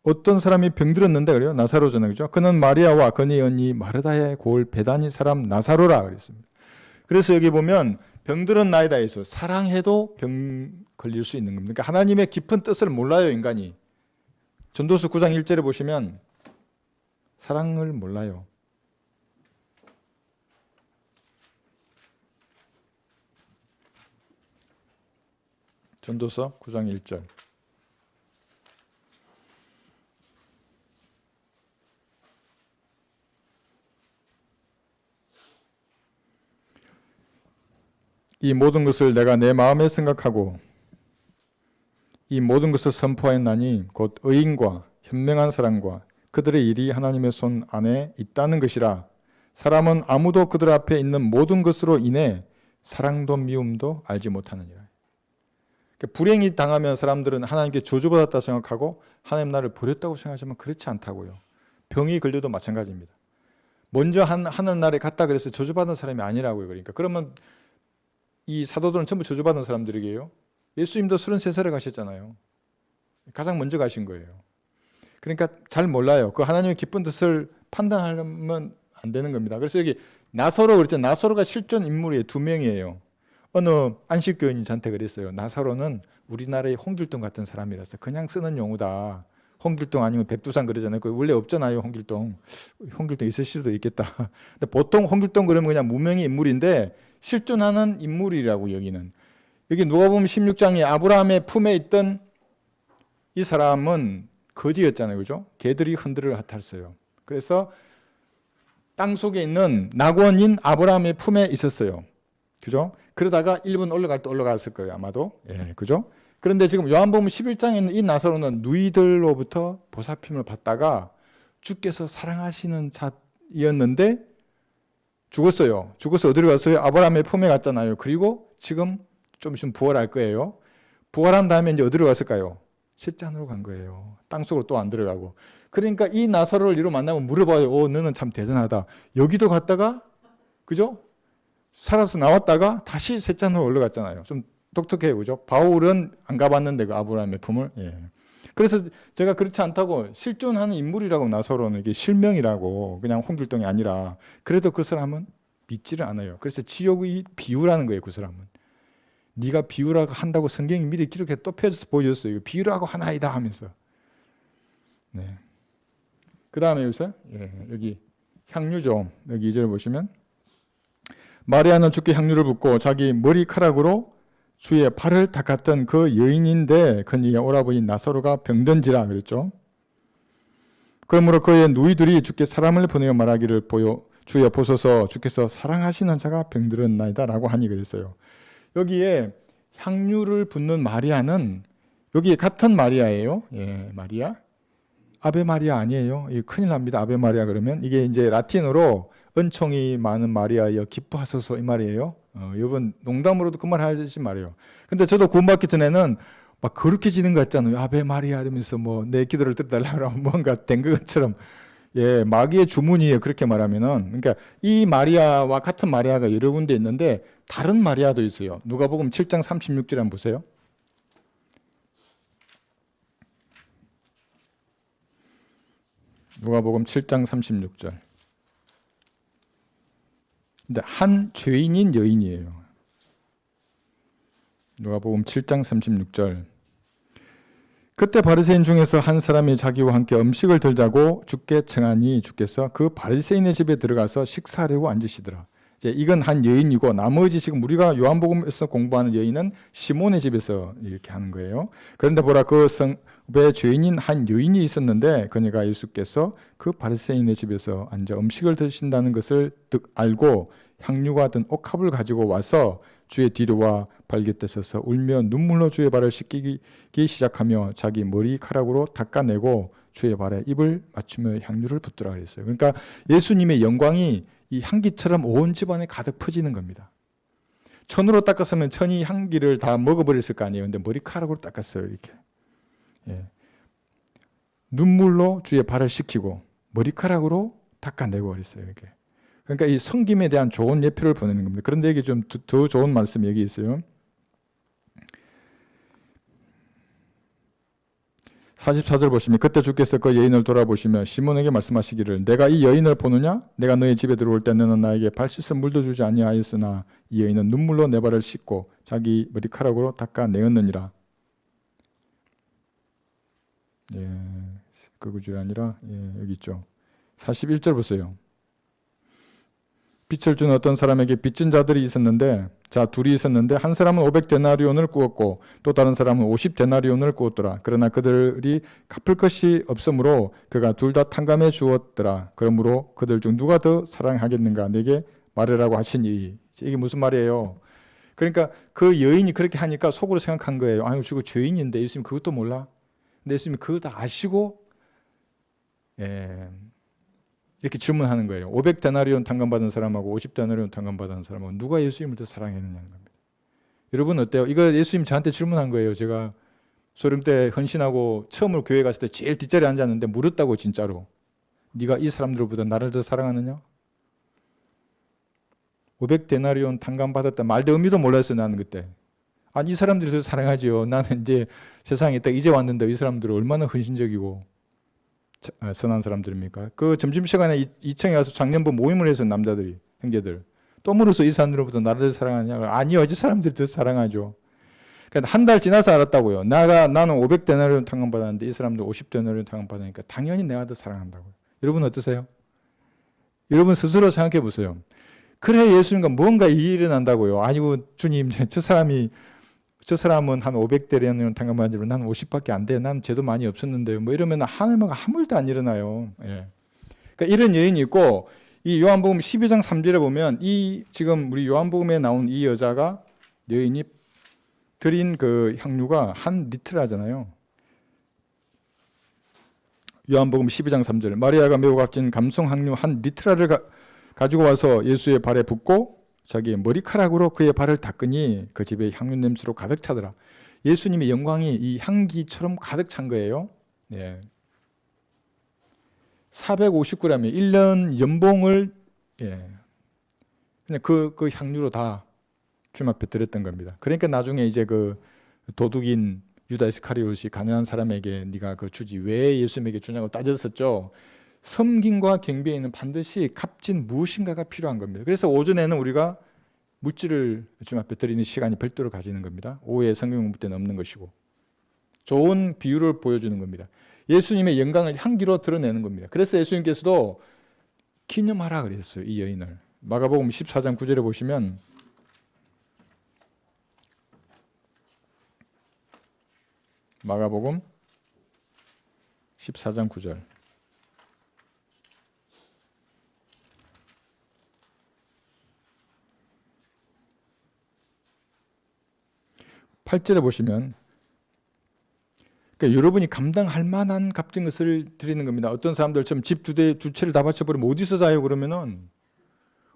어떤 사람이 병들었는데 그래요. 나사로잖아요. 그죠? 그는 마리아와 그의 언니 마르다의 고을 베다니 사람 나사로라 그랬습니다. 그래서 여기 보면 병들은 나이다 해서 사랑해도 병 걸릴 수 있는 겁니다. 그러니까 하나님의 깊은 뜻을 몰라요, 인간이. 전도서 9장 1절에 보시면 사랑을 몰라요. 전도서 9장 1절. 이 모든 것을 내가 내 마음에 생각하고 이 모든 것을 선포하였나니 곧 의인과 현명한 사람과 그들의 일이 하나님의 손 안에 있다는 것이라. 사람은 아무도 그들 앞에 있는 모든 것으로 인해 사랑도 미움도 알지 못하느니라. 불행이 당하면 사람들은 하나님께 저주받았다 생각하고 하나님 나를 버렸다고 생각하지만 그렇지 않다고요. 병이 걸려도 마찬가지입니다. 먼저 하늘나라에 갔다 그래서 저주받은 사람이 아니라고요. 그러니까 그러면 이 사도들은 전부 저주받은 사람들이게요. 예수님도 33살에 가셨잖아요. 가장 먼저 가신 거예요. 그러니까 잘 몰라요. 그 하나님의 기쁜 뜻을 판단하려면 안 되는 겁니다. 그래서 여기 나사로 그랬잖아요. 나사로가 실존 인물이에요. 2명이에요. 어느 안식교인이 저한테 그랬어요. 나사로는 우리나라의 홍길동 같은 사람이라서 그냥 쓰는 용어다. 홍길동 아니면 백두산 그러잖아요. 그 원래 없잖아요, 홍길동. 홍길동 있을 수도 있겠다. 근데 보통 홍길동 그러면 그냥 무명의 인물인데 실존하는 인물이라고 여기는. 여기 누가복음 16장에 아브라함의 품에 있던 이 사람은 거지였잖아요. 그죠? 개들이 흔들을 핫했어요. 그래서 땅 속에 있는 낙원인 아브라함의 품에 있었어요. 그죠? 그러다가 1분 올라갈 때 올라갔을 거예요. 아마도. 예, 그죠? 그런데 지금 요한복음 11장에 있는 이 나사로는 누이들로부터 보살핌을 받다가 주께서 사랑하시는 자였는데 죽었어요. 죽어서 어디로 갔어요? 아브라함의 품에 갔잖아요. 그리고 지금 좀 있으면 부활할 거예요. 부활한 다음에 이제 어디로 갔을까요? 실전으로 간 거예요. 땅속으로 또 안 들어가고. 그러니까 이 나사로를 이로 만나면 물어봐요. 너는 참 대단하다. 여기도 갔다가, 그죠? 살아서 나왔다가 다시 셋잔으로 올라갔잖아요. 좀 똑똑해요. 그죠? 바울은 안 가봤는데 그 아브라함의 품을. 예. 그래서 제가 그렇지 않다고 실존하는 인물이라고 나사로는 이게 실명이라고 그냥 홍길동이 아니라 그래도 그 사람은 믿지를 않아요. 그래서 지옥의 비유라는 거예요. 그 사람은. 네가 비유라고 한다고 성경이 미리 기록해 또 펴져서 보여줬어요. 비유라고 하나이다 하면서. 네. 그 다음에 여기 향유죠. 여기 2절 보시면 마리아는 주께 향유를 붓고 자기 머리카락으로 주의 발을 닦았던 그 여인인데 그의 오라버니 나사로가 병든지라 그랬죠. 그러므로 그의 누이들이 주께 사람을 보내어 말하기를 주여 보소서 주께서 사랑하시는 자가 병들었나이다 라고 하니 그랬어요. 여기에 향유를 붓는 마리아는 여기 같은 마리아예요. 예, 마리아. 아베 마리아 아니에요. 이게 큰일 납니다. 아베 마리아 그러면 이게 이제 라틴어로 은총이 많은 마리아여 기뻐하소서 이 말이에요. 여러분 농담으로도 그 말 하지 말이에요. 근데 저도 구원받기 전에는 막 그렇게 지는 것 같잖아요. 아베 마리아 이러면서 뭐 내 기도를 들어달라고 하면 뭔가 된 것처럼 예, 마귀의 주문이에요. 그렇게 말하면은. 그러니까 이 마리아와 같은 마리아가 여러 군데 있는데 다른 마리아도 있어요. 누가복음 7장 36절 한번 보세요. 누가복음 7장 36절. 근데 한 죄인인 여인이에요. 누가복음 7장 36절. 그때 바리새인 중에서 한 사람이 자기와 함께 음식을 들자고 주께 청하니 주께서 그 바리새인의 집에 들어가서 식사하려고 앉으시더라. 이제 이건 한 여인이고 나머지 지금 우리가 요한복음에서 공부하는 여인은 시몬의 집에서 이렇게 하는 거예요. 그런데 보라, 그 성읍에 죄인인 한 여인이 있었는데 그녀가 예수께서 그 바리새인의 집에서 앉아 음식을 드신다는 것을 알고 향유가 든 옥합을 가지고 와서 주의 뒤로와 발 곁에 서서 울며 눈물로 주의 발을 씻기기 시작하며 자기 머리카락으로 닦아내고 주의 발에 입을 맞추며 향유를 붓더라 그랬어요. 그러니까 예수님의 영광이 이 향기처럼 온 집안에 가득 퍼지는 겁니다. 천으로 닦았으면 천이 향기를 다 먹어버렸을 거 아니에요. 근데 머리카락으로 닦았어요. 이렇게. 예. 눈물로 주의 발을 씻기고 머리카락으로 닦아내고 그랬어요. 이렇게. 그러니까 이 섬김에 대한 좋은 예표를 보내는 겁니다. 그런데 이게 좀 더 좋은 말씀이 여기 있어요. 44절 보시면 그때 주께서 그 여인을 돌아보시며 시몬에게 말씀하시기를 내가 이 여인을 보느냐? 내가 너의 집에 들어올 때 너는 나에게 발 씻어 물도 주지 아니하였으나 이 여인은 눈물로 내 발을 씻고 자기 머리카락으로 닦아내었느니라. 예, 그 구절이 아니라 여기 있죠. 41절 보세요. 빛을 준 어떤 사람에게 빚진 자들이 있었는데 둘이 있었는데 한 사람은 500데나리온을 꾸었고 또 다른 사람은 50데나리온을 꾸었더라. 그러나 그들이 갚을 것이 없으므로 그가 둘 다 탕감해 주었더라. 그러므로 그들 중 누가 더 사랑하겠는가 내게 말하라고 하시니. 이게 무슨 말이에요? 그러니까 그 여인이 그렇게 하니까 속으로 생각한 거예요. 아유, 저거 죄인인데 예수님 그것도 몰라? 근데 예수님이 그거 다 아시고 이렇게 질문하는 거예요. 500데나리온 탕감받은 사람하고 50데나리온 탕감받은 사람하고 누가 예수님을 더 사랑했느냐는 겁니다. 여러분 어때요? 이거 예수님 저한테 질문한 거예요. 제가 소름 때 헌신하고 처음으로 교회 갔을 때 제일 뒷자리에 앉았는데 물었다고 진짜로. 네가 이 사람들보다 나를 더 사랑하느냐? 500데나리온 탕감받았다. 말도 의미도 몰랐어요. 나는 그때. 아니 이 사람들이 더 사랑하지요. 나는 이제 세상에 딱 이제 왔는데 이 사람들은 얼마나 헌신적이고 선한 사람들입니까? 그 점심시간에 2층에 가서 작년부 모임을 해서 남자들이, 형제들. 또 물어서 이 사람들보다 나를 사랑하냐? 아니요, 이 사람들이 더 사랑하죠. 그러니까 한 달 지나서 알았다고요. 나는 500데나리온 탕감받았는데 이 사람들 50데나리온 탕감받으니까 당연히 내가 더 사랑한다고요. 여러분 어떠세요? 여러분 스스로 생각해 보세요. 그래 예수님과 뭔가 일이 일어난다고요. 아니고 주님, 저 사람은 한 500데나리온 탕감받았지만 난 50밖에 안 돼. 난 죄도 많이 없었는데요. 뭐 이러면 하나님과 아무 일도 안 일어나요. 예. 그러니까 이런 여인이 있고 이 요한복음 12장 3절에 보면 이 지금 우리 요한복음에 나온 이 여자가 여인이 드린 그 향유가 한 리트라잖아요. 요한복음 12장 3절 마리아가 매우 값진 감송 향유 한 리트라를 가지고 와서 예수의 발에 붓고 자기의 머리카락으로 그의 발을 닦으니 그 집에 향유 냄새로 가득 차더라. 예수님의 영광이 이 향기처럼 가득 찬 거예요. 네. 450g에 1년 연봉을 그냥 그 향유로 다 주님 앞에 드렸던 겁니다. 그러니까 나중에 이제 그 도둑인 유다 이스카리옷이 가난한 사람에게 네가 그 주지 왜 예수님에게 주냐고 따졌었죠. 섬김과 경배에는 반드시 값진 무엇인가가 필요한 겁니다. 그래서 오전에는 우리가 물질을 주님 앞에 드리는 시간이 별도로 가지는 겁니다. 오후에 성경 공부 때는 없는 것이고 좋은 비유를 보여주는 겁니다. 예수님의 영광을 향기로 드러내는 겁니다. 그래서 예수님께서도 기념하라 그랬어요. 이 여인을. 마가복음 14장 9절에 보시면 마가복음 14장 9절 8절에 보시면 그러니까 여러분이 감당할 만한 값진 것을 드리는 겁니다. 어떤 사람들처럼 집 두 채를 다 바쳐버리면 어디서 자요 그러면은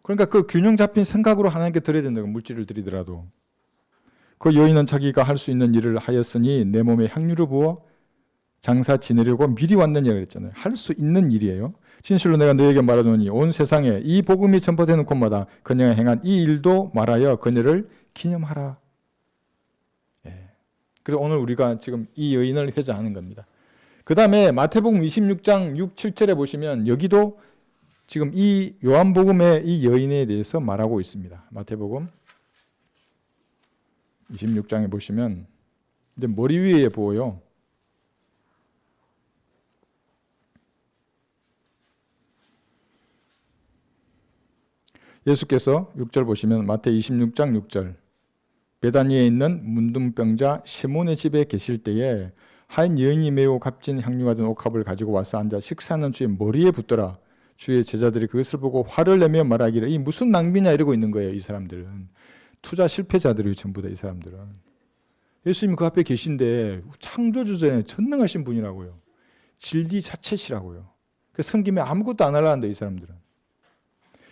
그러니까 그 균형 잡힌 생각으로 하나님께 드려야 된다고 물질을 드리더라도 그 여인은 자기가 할 수 있는 일을 하였으니 내 몸에 향유를 부어 장사 지내려고 미리 왔느냐 그랬잖아요. 할 수 있는 일이에요. 진실로 내가 너에게 말하노니 온 세상에 이 복음이 전파되는 곳마다 그녀가 행한 이 일도 말하여 그녀를 기념하라. 그래서 오늘 우리가 지금 이 여인을 회자하는 겁니다. 그 다음에 마태복음 26장 6, 7절에 보시면 여기도 지금 이 요한복음의 이 여인에 대해서 말하고 있습니다. 마태복음 26장에 보시면 이제 머리 위에 보여요. 예수께서 6절 보시면 마태 26장 6절 베다니에 있는 문둥병자 시몬의 집에 계실 때에 한 여인이 매우 값진 향유가 든 옥합을 가지고 와서 앉아 식사하는 주의 머리에 붓더라. 주의 제자들이 그것을 보고 화를 내며 말하기를 이 무슨 낭비냐 이러고 있는 거예요. 이 사람들은 투자 실패자들이 전부 다 이 사람들은. 예수님 그 앞에 계신데 창조주잖아요. 전능하신 분이라고요. 진리 자체시라고요. 그 성김에 아무것도 안 하려는데 이 사람들은.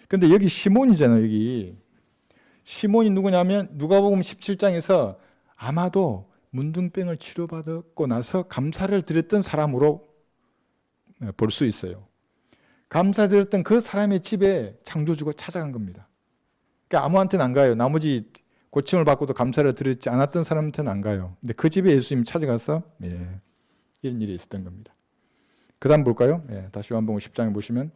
근데 여기 시몬이잖아요. 여기 시몬이 누구냐면 누가복음 17장에서 아마도 문둥병을 치료받았고 나서 감사를 드렸던 사람으로 볼 수 있어요. 감사드렸던 그 사람의 집에 창조주가 찾아간 겁니다. 그러니까 아무한테는 안 가요. 나머지 고침을 받고도 감사를 드리지 않았던 사람한테는 안 가요. 근데 그 집에 예수님이 찾아가서 이런 일이 있었던 겁니다. 그 다음 볼까요? 다시 요한복음 10장에 보시면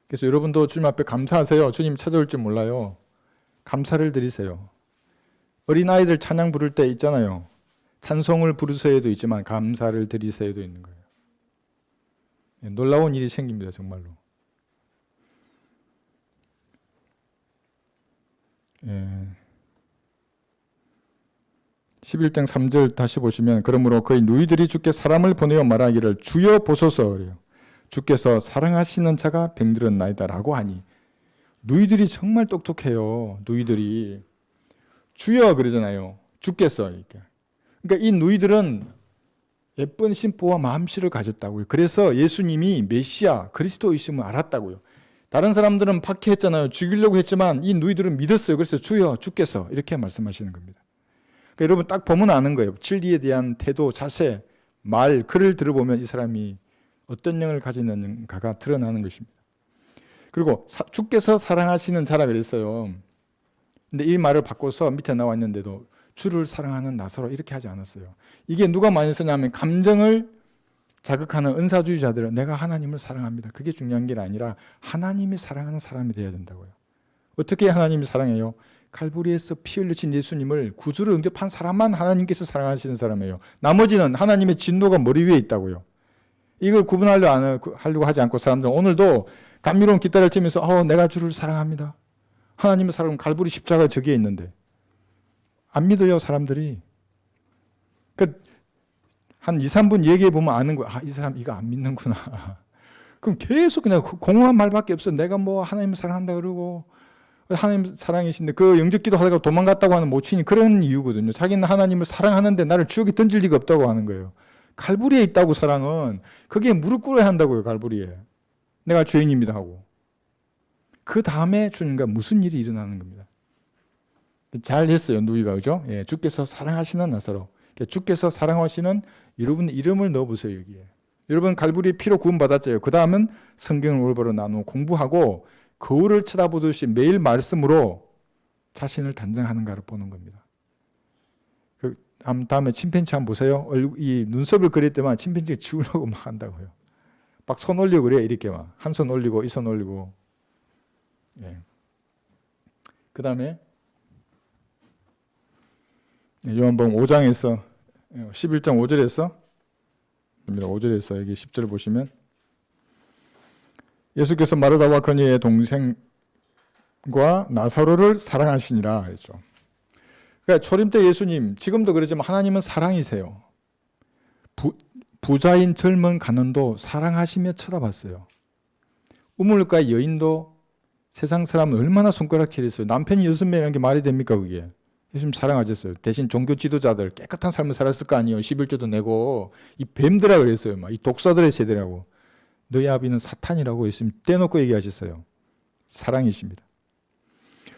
그래서 여러분도 주님 앞에 감사하세요. 주님 찾아올 줄 몰라요. 감사를 드리세요. 어린아이들 찬양 부를 때 있잖아요. 찬송을 부르세요도 있지만 감사를 드리세요도 있는 거예요. 놀라운 일이 생깁니다. 정말로. 11장 3절 다시 보시면 그러므로 그의 누이들이 주께 사람을 보내어 말하기를 주여 보소서 그래요. 주께서 사랑하시는 자가 병들었나이다 라고 하니 누이들이 정말 똑똑해요. 누이들이 주여 그러잖아요. 주께서 이렇게. 그러니까 이 누이들은 예쁜 심보와 마음씨를 가졌다고요. 그래서 예수님이 메시아 그리스도이심을 알았다고요. 다른 사람들은 박해했잖아요. 죽이려고 했지만 이 누이들은 믿었어요. 그래서 주여 주께서 이렇게 말씀하시는 겁니다. 그러니까 여러분 딱 보면 아는 거예요. 진리에 대한 태도, 자세, 말, 글을 들어보면 이 사람이 어떤 영을 가지는가가 드러나는 것입니다. 그리고 주께서 사랑하시는 자라 그랬어요. 근데 이 말을 바꿔서 밑에 나와 있는데도 주를 사랑하는 나사로 이렇게 하지 않았어요. 이게 누가 많이 쓰냐면 감정을 자극하는 은사주의자들은 내가 하나님을 사랑합니다. 그게 중요한 게 아니라 하나님이 사랑하는 사람이 되어야 된다고요. 어떻게 하나님이 사랑해요? 칼보리에서 피 흘리신 예수님을 구주를 응접한 사람만 하나님께서 사랑하시는 사람이에요. 나머지는 하나님의 진노가 머리 위에 있다고요. 이걸 구분하려고 하지 않고 사람들은 오늘도 감미로운 기타를 치면서 내가 주를 사랑합니다. 하나님의 사랑은 갈보리 십자가 저기에 있는데 안 믿어요 사람들이. 한 2, 3분 얘기해 보면 아는 거야. 이 사람 이거 안 믿는구나. 그럼 계속 그냥 공허한 말밖에 없어. 내가 뭐 하나님을 사랑한다 그러고 하나님 사랑이신데 그 영접기도 하다가 도망갔다고 하는 모친이 그런 이유거든요. 자기는 하나님을 사랑하는데 나를 지옥에 던질 리가 없다고 하는 거예요. 갈보리에 있다고 사랑은 거기에 무릎 꿇어야 한다고요. 갈보리에. 내가 죄인입니다 하고. 그 다음에 주님과 무슨 일이 일어나는 겁니다. 잘 했어요. 누이가 그죠? 주께서 사랑하시는 나사로. 주께서 사랑하시는 여러분의 이름을 넣어보세요. 여기에. 여러분 갈보리의 피로 구원받았죠. 그 다음은 성경을 올바로 나누어 공부하고 거울을 쳐다보듯이 매일 말씀으로 자신을 단장하는가를 보는 겁니다. 다음에 침팬지 한번 보세요. 이 눈썹을 그릴 때만 침팬지가 지우려고 막 한다고요. 막 손 올리고 그래요. 이렇게 막. 한 손 올리고 이 손 올리고. 그 다음에 요한복음 5장에서 11장 5절에서 5절에서 여기 10절 보시면 예수께서 마르다와 그녀의 동생과 나사로를 사랑하시니라 했죠. 그러니까 초림 때 예수님 지금도 그러지만 하나님은 사랑이세요. 부자인 젊은 가난도 사랑하시며 쳐다봤어요. 우물가 여인도 세상 사람은 얼마나 손가락질했어요. 남편이 6명이라는 게 말이 됩니까 그게. 예수님 사랑하셨어요. 대신 종교 지도자들 깨끗한 삶을 살았을 거 아니에요. 11조도 내고 이 뱀들아 그랬어요. 이 독사들의 세대라고. 너희 아비는 사탄이라고 예수님 떼놓고 얘기하셨어요. 사랑이십니다.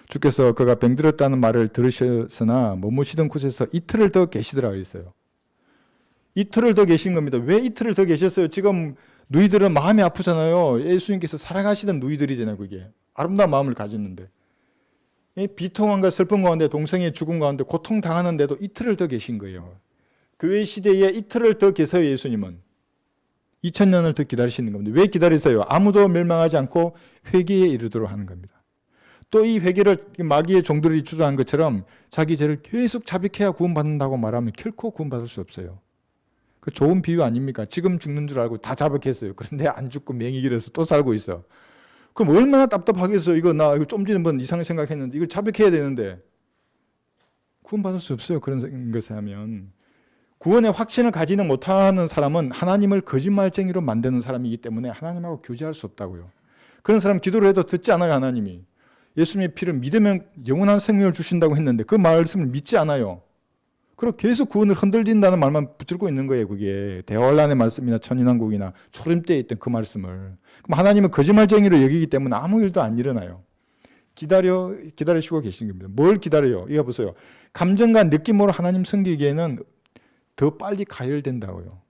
주께서 그가 병들었다는 말을 들으셨으나 머무시던 곳에서 이틀을 더 계시더라 그랬어요. 이틀을 더 계신 겁니다. 왜 이틀을 더 계셨어요? 지금 누이들은 마음이 아프잖아요. 예수님께서 사랑하시던 누이들이잖아요. 그게 아름다운 마음을 가졌는데 비통함과 슬픔 가운데 동생의 죽음 가운데 고통당하는데도 이틀을 더 계신 거예요. 교회 시대에 이틀을 더 계세요. 예수님은. 2000년을 더 기다리시는 겁니다. 왜 기다리세요? 아무도 멸망하지 않고 회개에 이르도록 하는 겁니다. 또 이 회개를 마귀의 종들이 주장한 것처럼 자기 죄를 계속 자백해야 구원받는다고 말하면 결코 구원받을 수 없어요. 그 좋은 비유 아닙니까? 지금 죽는 줄 알고 다 자백했어요. 그런데 안 죽고 맹이 길어서 또 살고 있어. 그럼 얼마나 답답하겠어. 나 이거 좀 전에 한번 이상하게 생각했는데 이걸 자백해야 되는데 구원받을 수 없어요. 그런 것을 하면. 구원의 확신을 가지는 못하는 사람은 하나님을 거짓말쟁이로 만드는 사람이기 때문에 하나님하고 교제할 수 없다고요. 그런 사람 기도를 해도 듣지 않아요. 하나님이. 예수님의 피를 믿으면 영원한 생명을 주신다고 했는데 그 말씀을 믿지 않아요. 그리고 계속 구원을 흔들린다는 말만 붙들고 있는 거예요. 그게 대환란의 말씀이나 천인왕국이나 초림 때에 있던 그 말씀을. 그럼 하나님은 거짓말쟁이로 여기기 때문에 아무 일도 안 일어나요. 기다리시고 계신 겁니다. 뭘 기다려요? 이거 보세요. 감정과 느낌으로 하나님 섬기기에는 더 빨리 가열된다고요.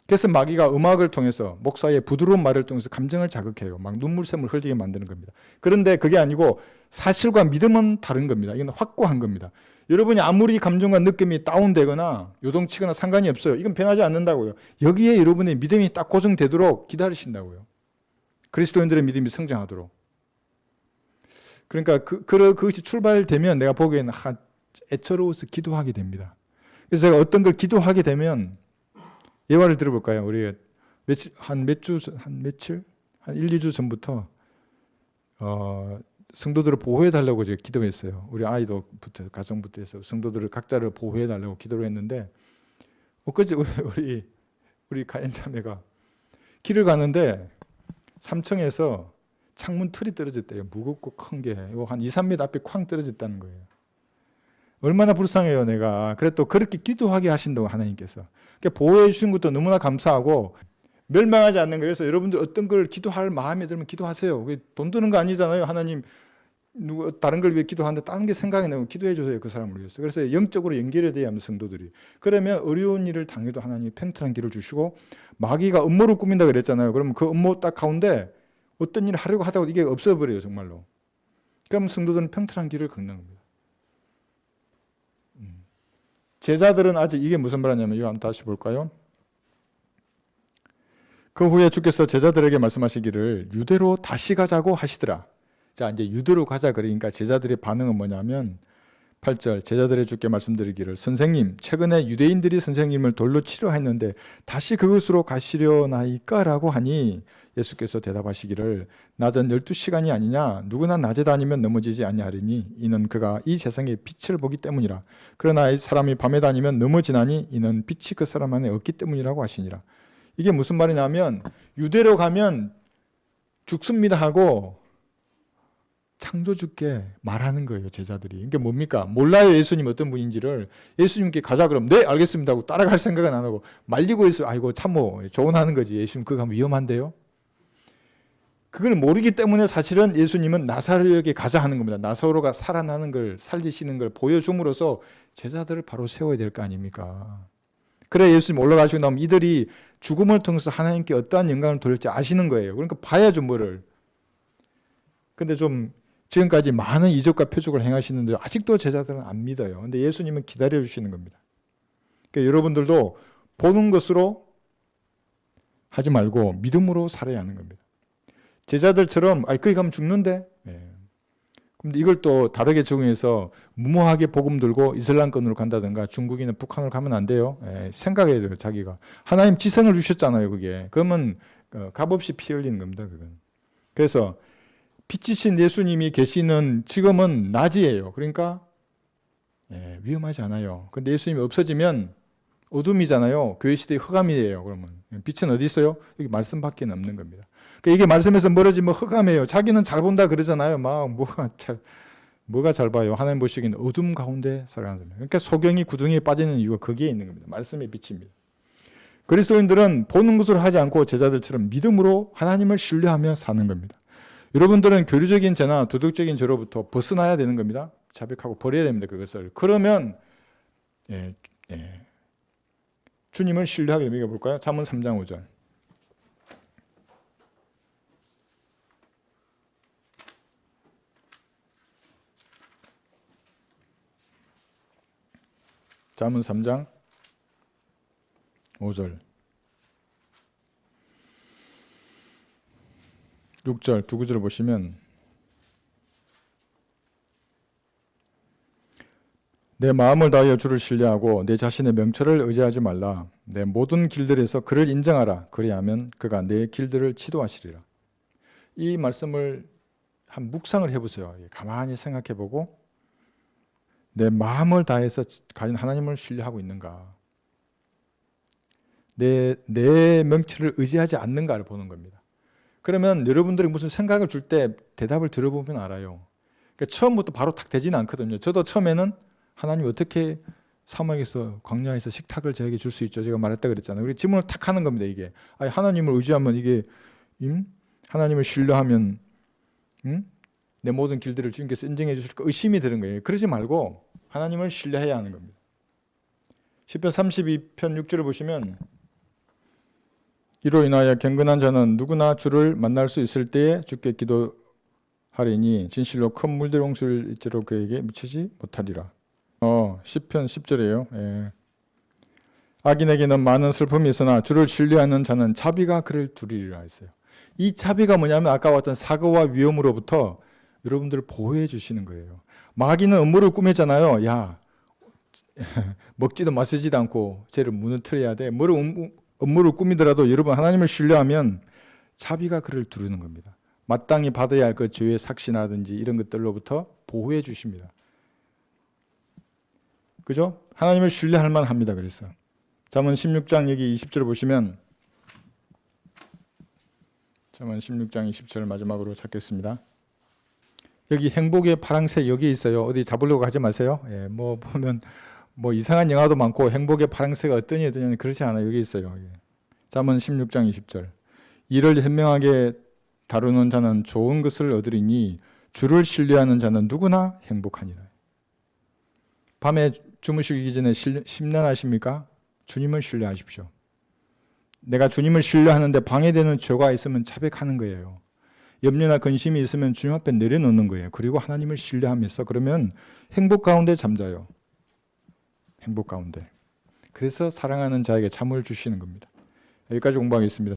그래서 마귀가 음악을 통해서 목사의 부드러운 말을 통해서 감정을 자극해요. 막 눈물샘을 흘리게 만드는 겁니다. 그런데 그게 아니고 사실과 믿음은 다른 겁니다. 이건 확고한 겁니다. 여러분이 아무리 감정과 느낌이 다운되거나 요동치거나 상관이 없어요. 이건 변하지 않는다고요. 여기에 여러분의 믿음이 딱 고정되도록 기다리신다고요. 그리스도인들의 믿음이 성장하도록. 그러니까 그것이 출발되면 내가 보기에는 애처로워서 기도하게 됩니다. 그래서 제가 어떤 걸 기도하게 되면 예화를 들어볼까요? 우리 한 1, 2주 전부터 성도들을 보호해달라고 제가 기도했어요. 우리 아이도부터 가정부터 해서 성도들을 각자를 보호해달라고 기도를 했는데 엊그제 우리 가연자매가 길을 가는데 3층에서 창문 틀이 떨어졌대요. 무겁고 큰 게 한 2, 3m 앞에 쾅 떨어졌다는 거예요. 얼마나 불쌍해요, 내가. 그래 또 그렇게 기도하게 하신다고 하나님께서. 그러니까 보호해 주신 것도 너무나 감사하고 멸망하지 않는 거예요. 그래서 여러분들 어떤 걸 기도할 마음에 들면 기도하세요. 돈 드는 거 아니잖아요. 하나님 다른 걸 위해 기도하는데 다른 게 생각이 나면 기도해 주세요. 그 사람을 위해서. 그래서 영적으로 연결이 돼야 하면 성도들이. 그러면 어려운 일을 당해도 하나님이 팽창한 길을 주시고 마귀가 음모를 꾸민다 그랬잖아요. 그러면 그 음모 딱 가운데 어떤 일을 하려고 하다가 이게 없어버려요. 정말로. 그럼 성도들은 평탄한 길을 걷는 겁니다. 제자들은 아직 이게 무슨 말이냐면 이거 한번 다시 볼까요? 그 후에 주께서 제자들에게 말씀하시기를 유대로 다시 가자고 하시더라. 자, 이제 유대로 가자 그러니까 제자들의 반응은 뭐냐면 8절 제자들의 주께 말씀드리기를 선생님 최근에 유대인들이 선생님을 돌로 치려 했는데 다시 그것으로 가시려나이까 라고 하니 예수께서 대답하시기를 낮은 12시간이 아니냐 누구나 낮에 다니면 넘어지지 아니하리니 이는 그가 이 세상의 빛을 보기 때문이라 그러나 이 사람이 밤에 다니면 넘어지나니 이는 빛이 그 사람 안에 없기 때문이라고 하시니라. 이게 무슨 말이냐면 유대로 가면 죽습니다 하고 창조주께 말하는 거예요, 제자들이. 이게 뭡니까? 몰라요, 예수님 어떤 분인지를. 예수님께 가자 그러면 네, 알겠습니다 하고 따라갈 생각은 안 하고 말리고 있어요. 아이고, 참모, 조언하는 거지. 예수님 그거 가면 위험한데요? 그걸 모르기 때문에 사실은 예수님은 나사로에게 가자 하는 겁니다. 나사로가 살아나는 걸, 살리시는 걸 보여줌으로써 제자들을 바로 세워야 될 거 아닙니까? 그래 예수님 올라가시고 나면 이들이 죽음을 통해서 하나님께 어떠한 영광을 돌릴지 아시는 거예요. 그러니까 봐야죠, 뭐를. 근데 좀 지금까지 많은 이적과 표적을 행하시는데 아직도 제자들은 안 믿어요. 근데 예수님은 기다려 주시는 겁니다. 그러니까 여러분들도 보는 것으로 하지 말고 믿음으로 살아야 하는 겁니다. 제자들처럼 거기 가면 죽는데 근데 이걸 또 다르게 적용해서 무모하게 복음 들고 이슬람권으로 간다든가 중국이나 북한으로 가면 안 돼요. 생각해야 돼요. 자기가. 하나님 지성을 주셨잖아요. 그게. 그러면 값없이 피 흘리는 겁니다. 그건. 그래서 빛이신 예수님이 계시는 지금은 낮이에요. 그러니까 위험하지 않아요. 근데 예수님이 없어지면 어둠이잖아요. 교회 시대의 흑암이에요. 그러면 빛은 어디 있어요? 여기 말씀밖에 없는 겁니다. 그러니까 이게 말씀에서 멀어지면 흑암이에요. 자기는 잘 본다 그러잖아요. 막 뭐가 잘 봐요. 하나님 보시기에는 어둠 가운데 살아가는 겁니다. 그러니까 소경이 구덩이에 빠지는 이유가 거기에 있는 겁니다. 말씀의 빛입니다. 그리스도인들은 보는 것으로 하지 않고 제자들처럼 믿음으로 하나님을 신뢰하며 사는 겁니다. 여러분들은 교류적인 죄나 도덕적인 죄로부터 벗어나야 되는 겁니다. 자백하고 버려야 됩니다. 그것을. 그러면 주님을 신뢰하게 됩니다. 볼까요? 잠언 3장 5절. 잠언 3장 5절. 6절 두 구절을 보시면 내 마음을 다하여 주를 신뢰하고 내 자신의 명철을 의지하지 말라. 내 모든 길들에서 그를 인정하라. 그리하면 그가 내 길들을 지도하시리라. 이 말씀을 한 묵상을 해보세요. 가만히 생각해보고 내 마음을 다해서 과연 하나님을 신뢰하고 있는가? 내 명철을 의지하지 않는가를 보는 겁니다. 그러면 여러분들이 무슨 생각을 줄 때 대답을 들어보면 알아요. 그러니까 처음부터 바로 탁 되지는 않거든요. 저도 처음에는 하나님 어떻게 사막에서 광야에서 식탁을 저에게 줄 수 있죠? 제가 말했다 그랬잖아요. 우리 질문을 탁 하는 겁니다. 이게 아니, 하나님을 의지하면 이게 하나님을 신뢰하면 내 모든 길들을 주님께서 인정해 주실까 의심이 드는 거예요. 그러지 말고 하나님을 신뢰해야 하는 겁니다. 시편 32편 6절을 보시면 이로 인하여 경건한 자는 누구나 주를 만날 수 있을 때에 주께 기도하리니 진실로 큰 물들 홍수를 일제로 그에게 미치지 못하리라. 시편 10절이에요. 예. 악인에게는 많은 슬픔이 있으나 주를 신뢰하는 자는 자비가 그를 두리리라 했어요. 이 자비가 뭐냐면 아까 왔던 사고와 위험으로부터 여러분들을 보호해 주시는 거예요. 마귀는 음모를 꾸몄잖아요. 야, 먹지도 마시지도 않고 쟤를 무너뜨려야 돼. 음모를 꾸미더라도 여러분 하나님을 신뢰하면 자비가 그를 두르는 겁니다. 마땅히 받아야 할 그 죄의 삭신하든지 이런 것들로부터 보호해 주십니다. 그죠? 하나님을 신뢰할 만합니다. 그래서 잠언 16장 여기 20절을 보시면 잠언 16장 20절 마지막으로 찾겠습니다. 여기 행복의 파랑새 여기 있어요. 어디 잡으려고 하지 마세요. 예, 뭐 보면 뭐 이상한 영화도 많고 행복의 파랑새가 어떠니 그렇지 않아요. 여기 있어요. 예. 잠언 16장 20절. 이를 현명하게 다루는 자는 좋은 것을 얻으리니 주를 신뢰하는 자는 누구나 행복하니라. 밤에 주무시기 전에 심란하십니까? 주님을 신뢰하십시오. 내가 주님을 신뢰하는데 방해되는 죄가 있으면 자백하는 거예요. 염려나 근심이 있으면 주님 앞에 내려놓는 거예요. 그리고 하나님을 신뢰하면서 그러면 행복 가운데 잠자요. 행복 가운데. 그래서 사랑하는 자에게 잠을 주시는 겁니다. 여기까지 공부하겠습니다.